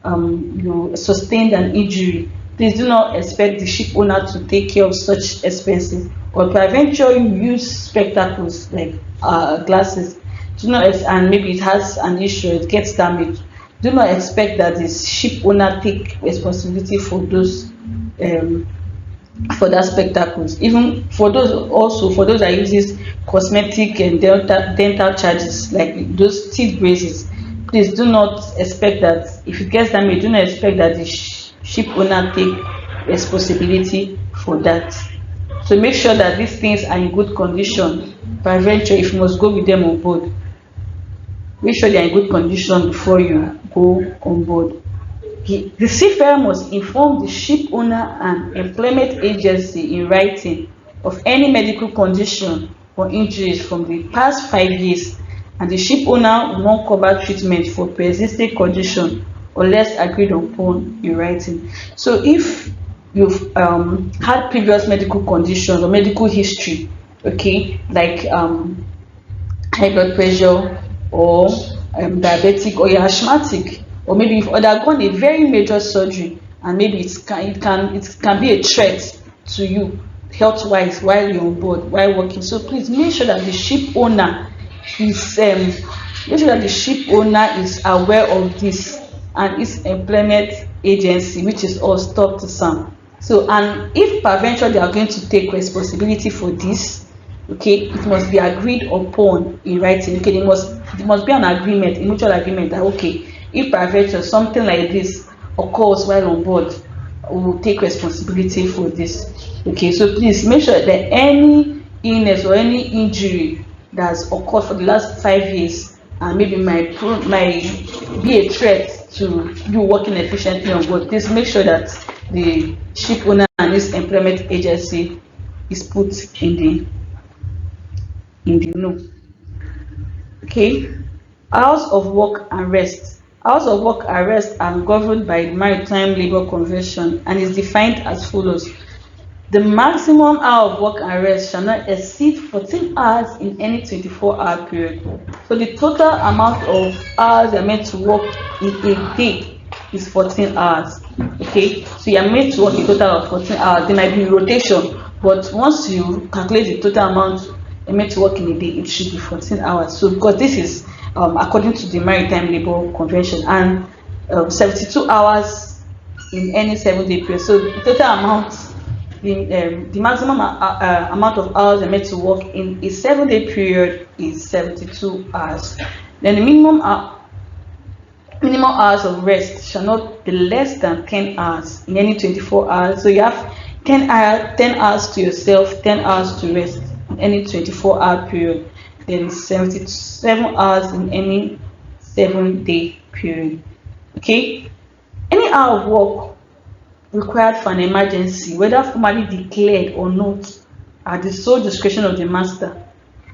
S5: you sustained an injury, please do not expect the ship owner to take care of such expenses. Or peradventure you use spectacles like glasses, and maybe it has an issue, it gets damaged, do not expect that the ship owner take responsibility for those for that spectacles. Even for those that uses cosmetic and dental charges, like those teeth braces, please do not expect that if it gets damaged, do not expect that the ship owner take responsibility for that. So make sure that these things are in good condition. Peradventure, if you must go with them on board, make sure they are in good condition before you go on board. The seafarer must inform the ship owner and employment agency in writing of any medical condition or injuries from the past 5 years, and the ship owner will not cover treatment for pre-existing condition unless agreed upon in writing. So if you've had previous medical conditions or medical history, okay, like high blood pressure or diabetic, or you're asthmatic, or maybe you've undergone a very major surgery, and maybe it can be a threat to you health wise while you're on board, while working. So please make sure that the ship owner is aware of this, and its employment agency, which is us, Toptossam. So, and if peradventure they are going to take responsibility for this, okay, it must be agreed upon in writing. Okay, there must be an agreement, a mutual agreement that, okay, if peradventure something like this occurs while on board, we will take responsibility for this. Okay, so please make sure that any illness or any injury that's occurred for the last 5 years and maybe might be a threat to you working efficiently on board, please make sure that the ship owner and its employment agency is put in the know. Okay, hours of work and rest. Hours of work and rest are governed by the Maritime Labour Convention and is defined as follows. The maximum hour of work and rest shall not exceed 14 hours in any 24-hour period. So the total amount of hours you are meant to work in a day is 14 hours. Okay, so you are meant to work a total of 14 hours. There might be rotation, but once you calculate the total amount you're meant to work in a day, it should be 14 hours. So because this is according to the Maritime Labour Convention, and 72 hours in any 7-day period. So the total amount, the maximum amount of hours you're meant to work in a 7-day period is 72 hours. Then the minimum hours of rest shall not be less than 10 hours in any 24 hours. So you have 10 hours to yourself, 10 hours to rest in any 24-hour period. Then 77 hours in any 7-day period. Okay? Any hour of work required for an emergency, whether formally declared or not, at the sole discretion of the master,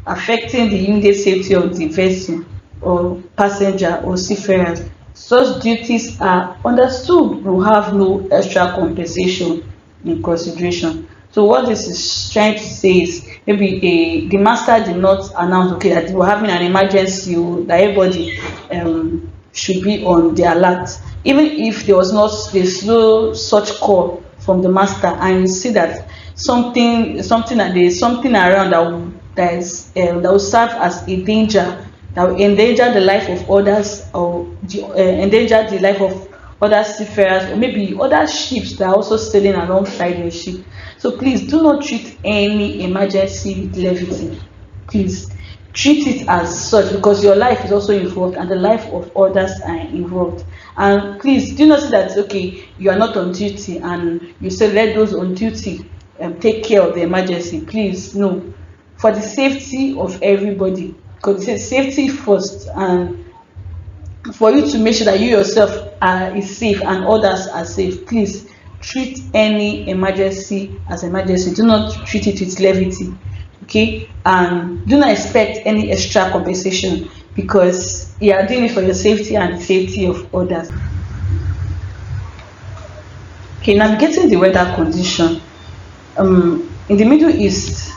S5: affecting the immediate safety of the vessel or passenger or seafarers, such duties are understood will have no extra compensation in consideration. So what this is trying to say is, maybe the master did not announce, okay, that we're having an emergency, that everybody should be on the alert. Even if there was not no such call from the master, and you see that something that there is something around that will serve as a danger, that will endanger the life of others, or endanger the life of other seafarers, or maybe other ships that are also sailing alongside your ship. So please do not treat any emergency with levity. Please treat it as such, because your life is also involved and the life of others are involved. And please do not say that, okay, you are not on duty and you say let those on duty take care of the emergency. Please, no. For the safety of everybody, because it says safety first, and for you to make sure that you yourself is safe and others are safe, please treat any emergency as emergency. Do not treat it with levity. Okay, and do not expect any extra compensation, because you are doing it for your safety and the safety of others. Okay, navigating the weather condition. In the Middle East,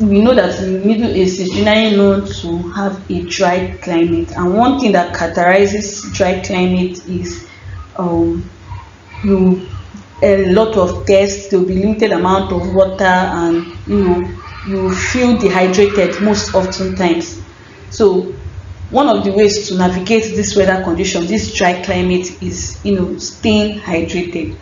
S5: we know that the Middle East is generally known to have a dry climate, and one thing that characterizes dry climate is a lot of thirst. There will be limited amount of water, and you feel dehydrated most often times. So one of the ways to navigate this weather condition, this dry climate, is staying hydrated.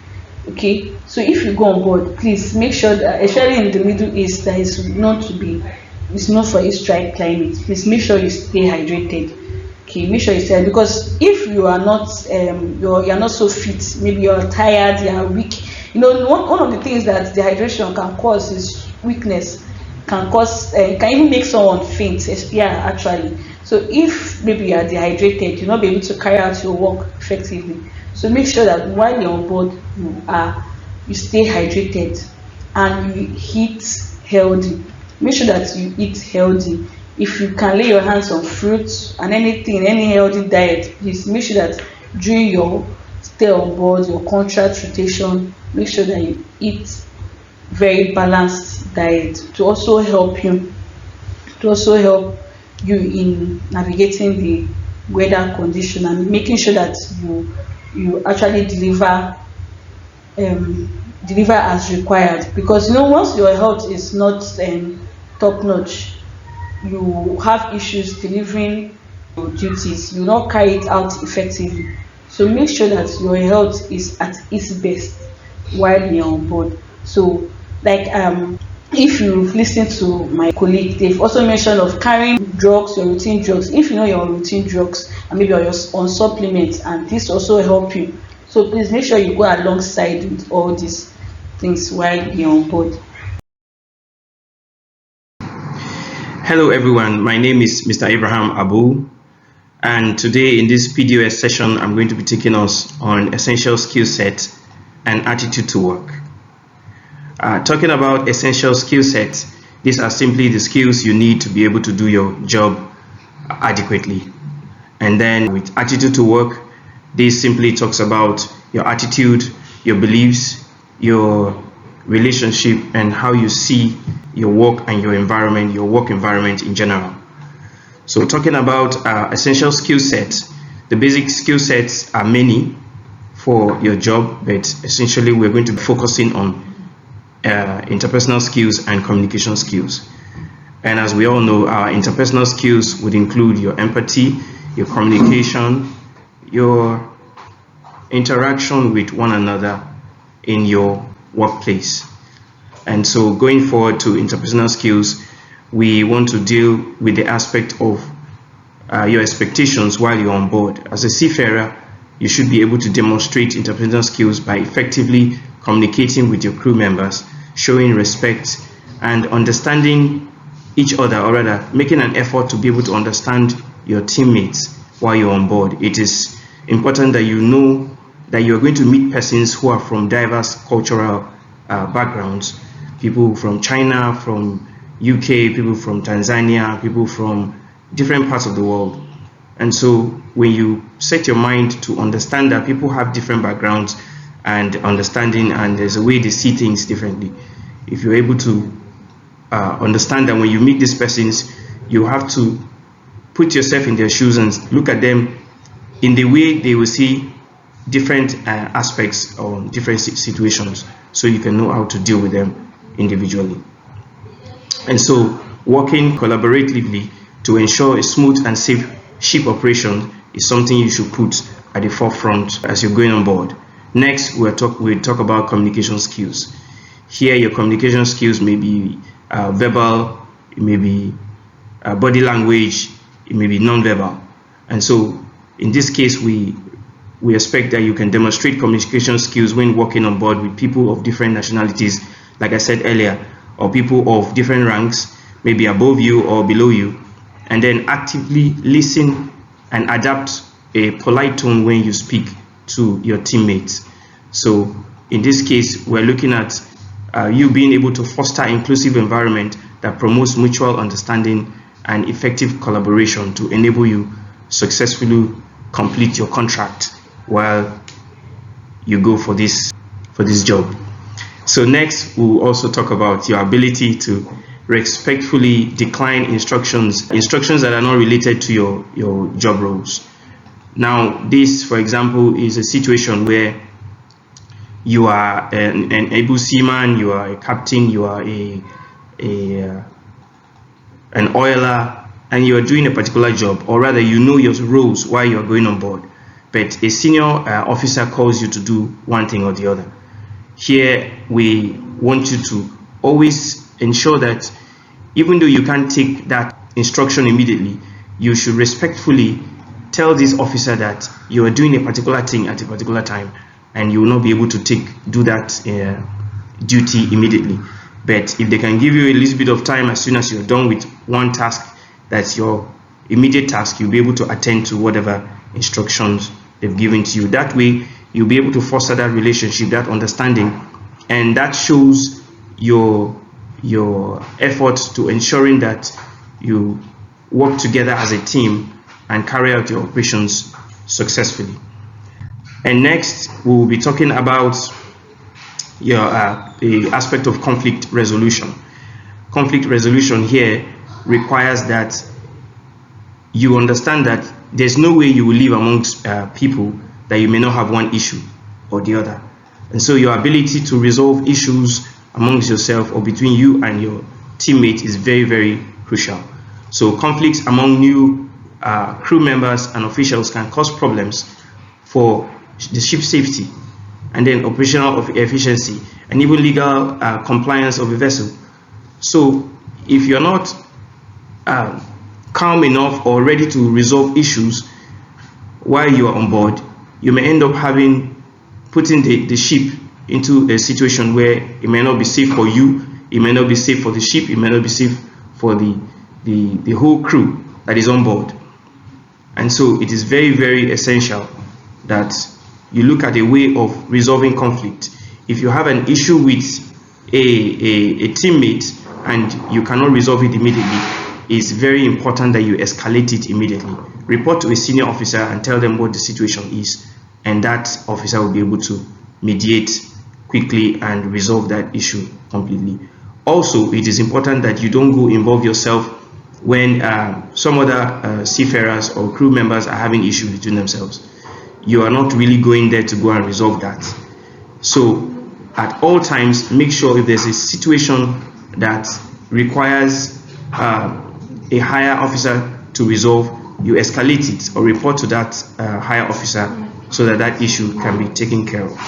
S5: Okay, so if you go on board, please make sure that, especially in the Middle East, that is known for its dry climate, please make sure you stay hydrated. Okay, make sure you stay, because if you are not you're not so fit, maybe you're tired, you are weak. One of the things that dehydration can cause is weakness. Can even make someone faint. Yeah, actually. So if maybe you are dehydrated, you'll not be able to carry out your work effectively. So make sure that while you're on board, you stay hydrated and you eat healthy. Make sure that you eat healthy. If you can lay your hands on fruits and any healthy diet, please make sure that during your stay on board, your contract rotation, make sure that you eat very balanced diet to also help you in navigating the weather condition and making sure that you actually deliver as required. Because once your health is not top notch, you have issues delivering your duties, you will not carry it out effectively. So make sure that your health is at its best while you're on board. So if you've listened to my colleague, they've also mentioned of carrying drugs, your routine drugs. If you know you're on routine drugs and maybe you're on supplements, and this also help you, so please make sure you go alongside with all these things while you're on board.
S6: Hello everyone, my name is Mr. Abraham Abu, and today in this PDOS session I'm going to be taking us on essential skill set and attitude to work. Talking about essential skill sets, these are simply the skills you need to be able to do your job adequately. And then with attitude to work, This simply talks about your attitude, your beliefs, your relationship, and how you see your work and your environment, your work environment in general. So talking about essential skill sets, the basic skill sets are many for your job, but essentially we're going to be focusing on interpersonal skills and communication skills. And as we all know, our interpersonal skills would include your empathy, your communication, your interaction with one another in your workplace. And so going forward to interpersonal skills, we want to deal with the aspect of your expectations while you're on board. As a seafarer, you should be able to demonstrate interpersonal skills by effectively communicating with your crew members, showing respect, and understanding each other, or rather making an effort to be able to understand your teammates while you're on board. It is important that you know that you're going to meet persons who are from diverse cultural backgrounds, people from China, from UK, people from Tanzania, people from different parts of the world. And so when you set your mind to understand that people have different backgrounds and understanding, and there's a way they see things differently, if you're able to understand that when you meet these persons, you have to put yourself in their shoes and look at them in the way they will see different aspects or different situations, so you can know how to deal with them individually. And so working collaboratively to ensure a smooth and safe ship operation is something you should put at the forefront as you're going on board. Next, we'll talk about communication skills. Here, your communication skills may be verbal, it may be body language, it may be non-verbal. And so in this case, we expect that you can demonstrate communication skills when working on board with people of different nationalities, like I said earlier, or people of different ranks, maybe above you or below you, and then actively listen and adapt a polite tone when you speak to your teammates. So in this case, we're looking at you being able to foster an inclusive environment that promotes mutual understanding and effective collaboration to enable you successfully complete your contract while you go for this job. So next, we'll also talk about your ability to respectfully decline instructions that are not related to your job roles. Now, this, for example, is a situation where you are an able seaman, you are a captain, you are an oiler, and you are doing a particular job, or rather you know your roles while you are going on board, but a senior officer calls you to do one thing or the other. Here we want you to always ensure that even though you can't take that instruction immediately, you should respectfully tell this officer that you are doing a particular thing at a particular time, and you will not be able to do that duty immediately. But if they can give you a little bit of time, as soon as you're done with one task that's your immediate task, you'll be able to attend to whatever instructions they've given to you. That way you'll be able to foster that relationship, that understanding, and that shows your efforts to ensuring that you work together as a team and carry out your operations successfully. And next, we will be talking about the aspect of conflict resolution. Conflict resolution here requires that you understand that there's no way you will live amongst people that you may not have one issue or the other. And so your ability to resolve issues amongst yourself or between you and your teammate is very, very crucial. So conflicts among new crew members and officials can cause problems for the ship safety, and then operational efficiency, and even legal compliance of a vessel. So if you're not calm enough or ready to resolve issues while you are on board, you may end up putting the ship into a situation where it may not be safe for you, it may not be safe for the ship, it may not be safe for the whole crew that is on board. And so it is very, very essential that you look at a way of resolving conflict. If you have an issue with a teammate and you cannot resolve it immediately, it's very important that you escalate it immediately. Report to a senior officer and tell them what the situation is and that officer will be able to mediate quickly and resolve that issue completely. Also, it is important that you don't go involve yourself when some other seafarers or crew members are having issues between themselves. You are not really going there to go and resolve that. So at all times, make sure if there's a situation that requires a higher officer to resolve, you escalate it or report to that higher officer so that that issue can be taken care of.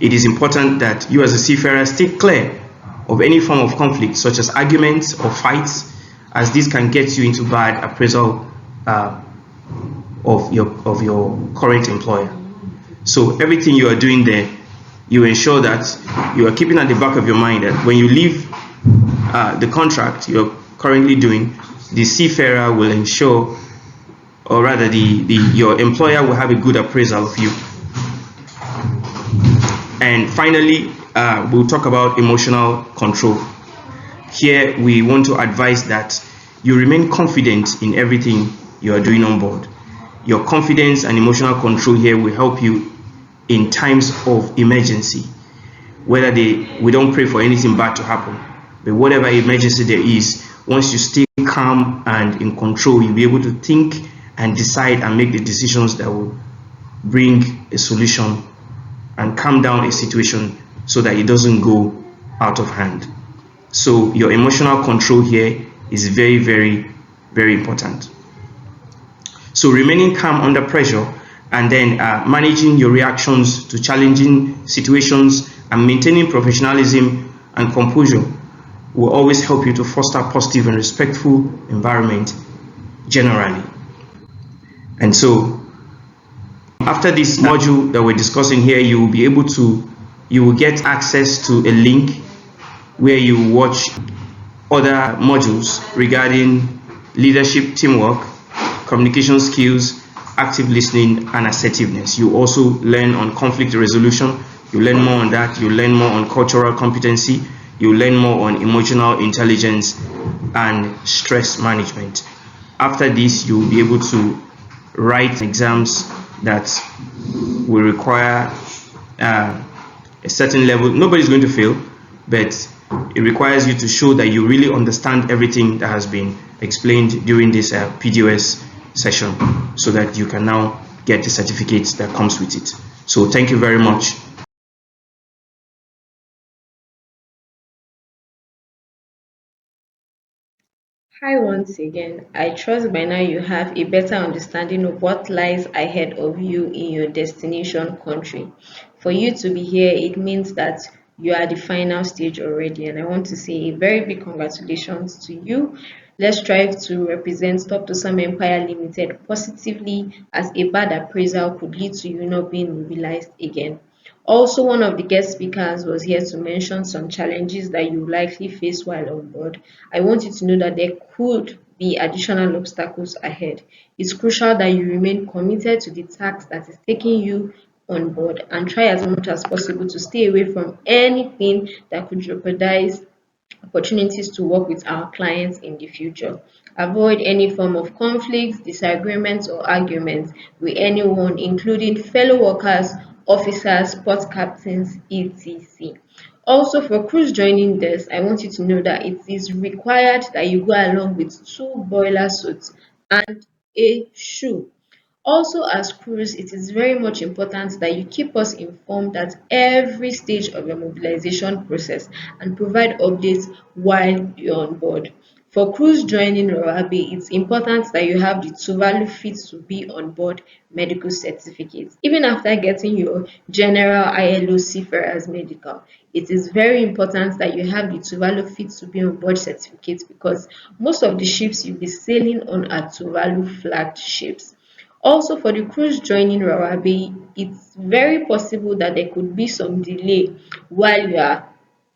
S6: It is important that you as a seafarer stay clear of any form of conflict, such as arguments or fights, as this can get you into bad appraisal of your current employer. So everything you are doing there, you ensure that you are keeping at the back of your mind that when you leave the contract you're currently doing, the seafarer will ensure, or rather your employer will have a good appraisal of you. And finally, we'll talk about emotional control. Here we want to advise that you remain confident in everything you are doing on board. Your confidence and emotional control here will help you in times of emergency. Whether we don't pray for anything bad to happen, but whatever emergency there is, once you stay calm and in control, you'll be able to think and decide and make the decisions that will bring a solution and calm down a situation so that it doesn't go out of hand. So your emotional control here is very, very, very important. So remaining calm under pressure and then managing your reactions to challenging situations and maintaining professionalism and composure will always help you to foster positive and respectful environment generally. And so after this module that we're discussing here, you will get access to a link where you watch other modules regarding leadership, teamwork, communication skills, active listening, and assertiveness. You also learn on conflict resolution. You learn more on that. You learn more on cultural competency. You learn more on emotional intelligence and stress management. After this, you will be able to write exams that will require a certain level. Nobody's going to fail, but it requires you to show that you really understand everything that has been explained during this PDOS session, so that you can now get the certificate that comes with it. So thank you very much.
S1: Hi once again. I trust by now you have a better understanding of what lies ahead of you in your destination country. For you to be here, it means that you are at the final stage already, and I want to say a very big congratulations to you. Let's strive to represent Toptossam Empire Limited positively, as a bad appraisal could lead to you not being mobilized again. Also, one of the guest speakers was here to mention some challenges that you likely face while on board. I want you to know that there could be additional obstacles ahead. It's crucial that you remain committed to the task that is taking you on board and try as much as possible to stay away from anything that could jeopardize opportunities to work with our clients in the future. Avoid any form of conflicts, disagreements, or arguments with anyone, including fellow workers, officers, port captains, etc. Also, for crews joining this, I want you to know that it is required that you go along with 2 boiler suits and a shoe. Also, as crews, it is very much important that you keep us informed at every stage of your mobilization process and provide updates while you're on board. For crews joining Rorabe, it's important that you have the Tuvalu Fit to be on board medical certificate. Even after getting your general ILO Seafarers medical, it is very important that you have the Tuvalu Fit to be on board certificate, because most of the ships you'll be sailing on are Tuvalu flagged ships. Also, for the crews joining Rawabi, it's very possible that there could be some delay while you are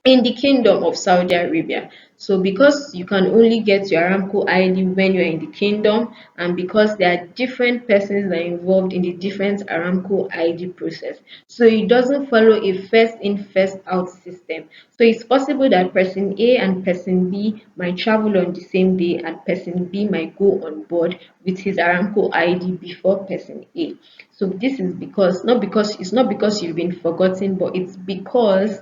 S1: in the Kingdom of Saudi Arabia. So because you can only get your Aramco ID when you're in the kingdom, and because there are different persons that are involved in the different Aramco ID process, so it doesn't follow a first in first out system. So it's possible that person A and person B might travel on the same day, and person B might go on board with his Aramco ID before person A. So this is because, not because, it's not because you've been forgotten, but it's because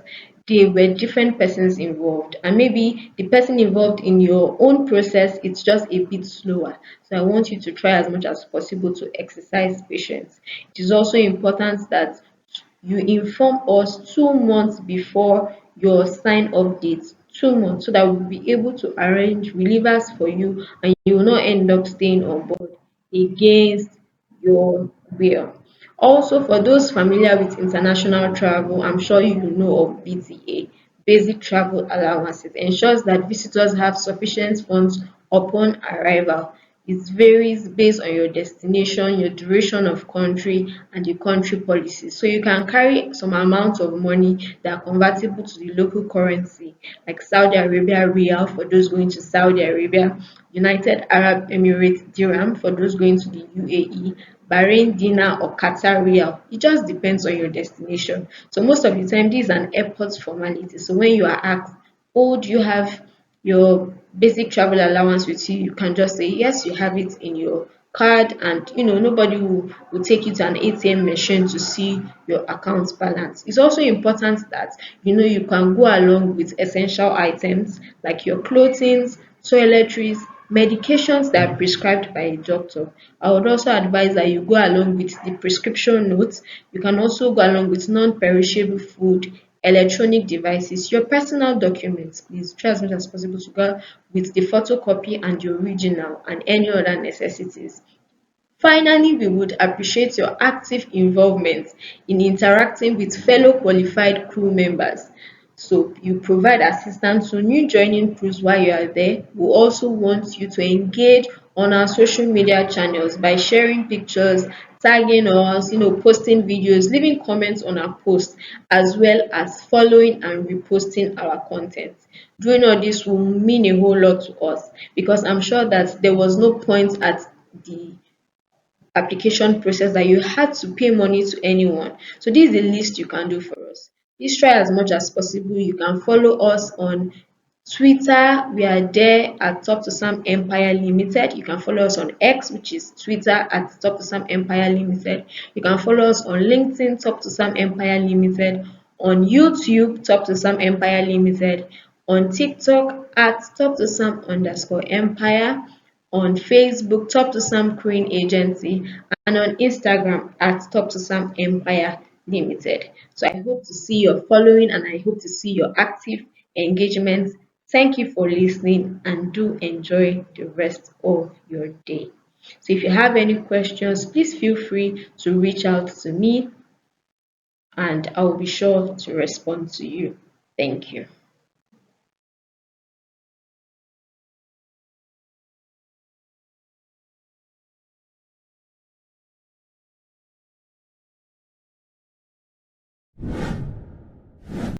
S1: there were different persons involved, and maybe the person involved in your own process, it's just a bit slower. So I want you to try as much as possible to exercise patience. It is also important that you inform us 2 months before your sign off date, 2 months, so that we'll be able to arrange relievers for you and you will not end up staying on board against your will. Also, for those familiar with international travel, I'm sure you know of BTA, Basic Travel Allowances. It ensures that visitors have sufficient funds upon arrival. It varies based on your destination, your duration of country, and the country policy. So you can carry some amount of money that are convertible to the local currency, like Saudi Arabia Riyal for those going to Saudi Arabia, United Arab Emirates Dirham for those going to the UAE, Bahrain dinar or Qatar Riyal. It just depends on your destination. So most of the time, this is an airport formality. So when you are asked, oh, do you have your basic travel allowance with you, you can just say yes, you have it in your card, and nobody will take you to an ATM machine to see your account balance. It's also important that you can go along with essential items like your clothing, toiletries, medications that are prescribed by a doctor. I would also advise that you go along with the prescription notes. You can also go along with non-perishable food, electronic devices, your personal documents. Please try as much as possible to go with the photocopy and the original, and any other necessities. Finally, we would appreciate your active involvement in interacting with fellow qualified crew members. So you provide assistance to new joining crews while you are there. We also want you to engage on our social media channels by sharing pictures, tagging us, posting videos, leaving comments on our posts, as well as following and reposting our content. Doing all this will mean a whole lot to us, because I'm sure that there was no point at the application process that you had to pay money to anyone. So this is the least you can do for us. Please try as much as possible. You can follow us on Twitter. We are there at Toptossam Empire Limited. You can follow us on X, which is Twitter at Toptossam Empire Limited. You can follow us on LinkedIn, Toptossam Empire Limited, on YouTube, Toptossam Empire Limited, on TikTok at Toptossam_empire, on Facebook, Toptossam Crane Agency, and on Instagram at Toptossam Empire Limited. So I hope to see your following, and I hope to see your active engagement. Thank you for listening, and do enjoy the rest of your day. So if you have any questions, please feel free to reach out to me, and I will be sure to respond to you. Thank you.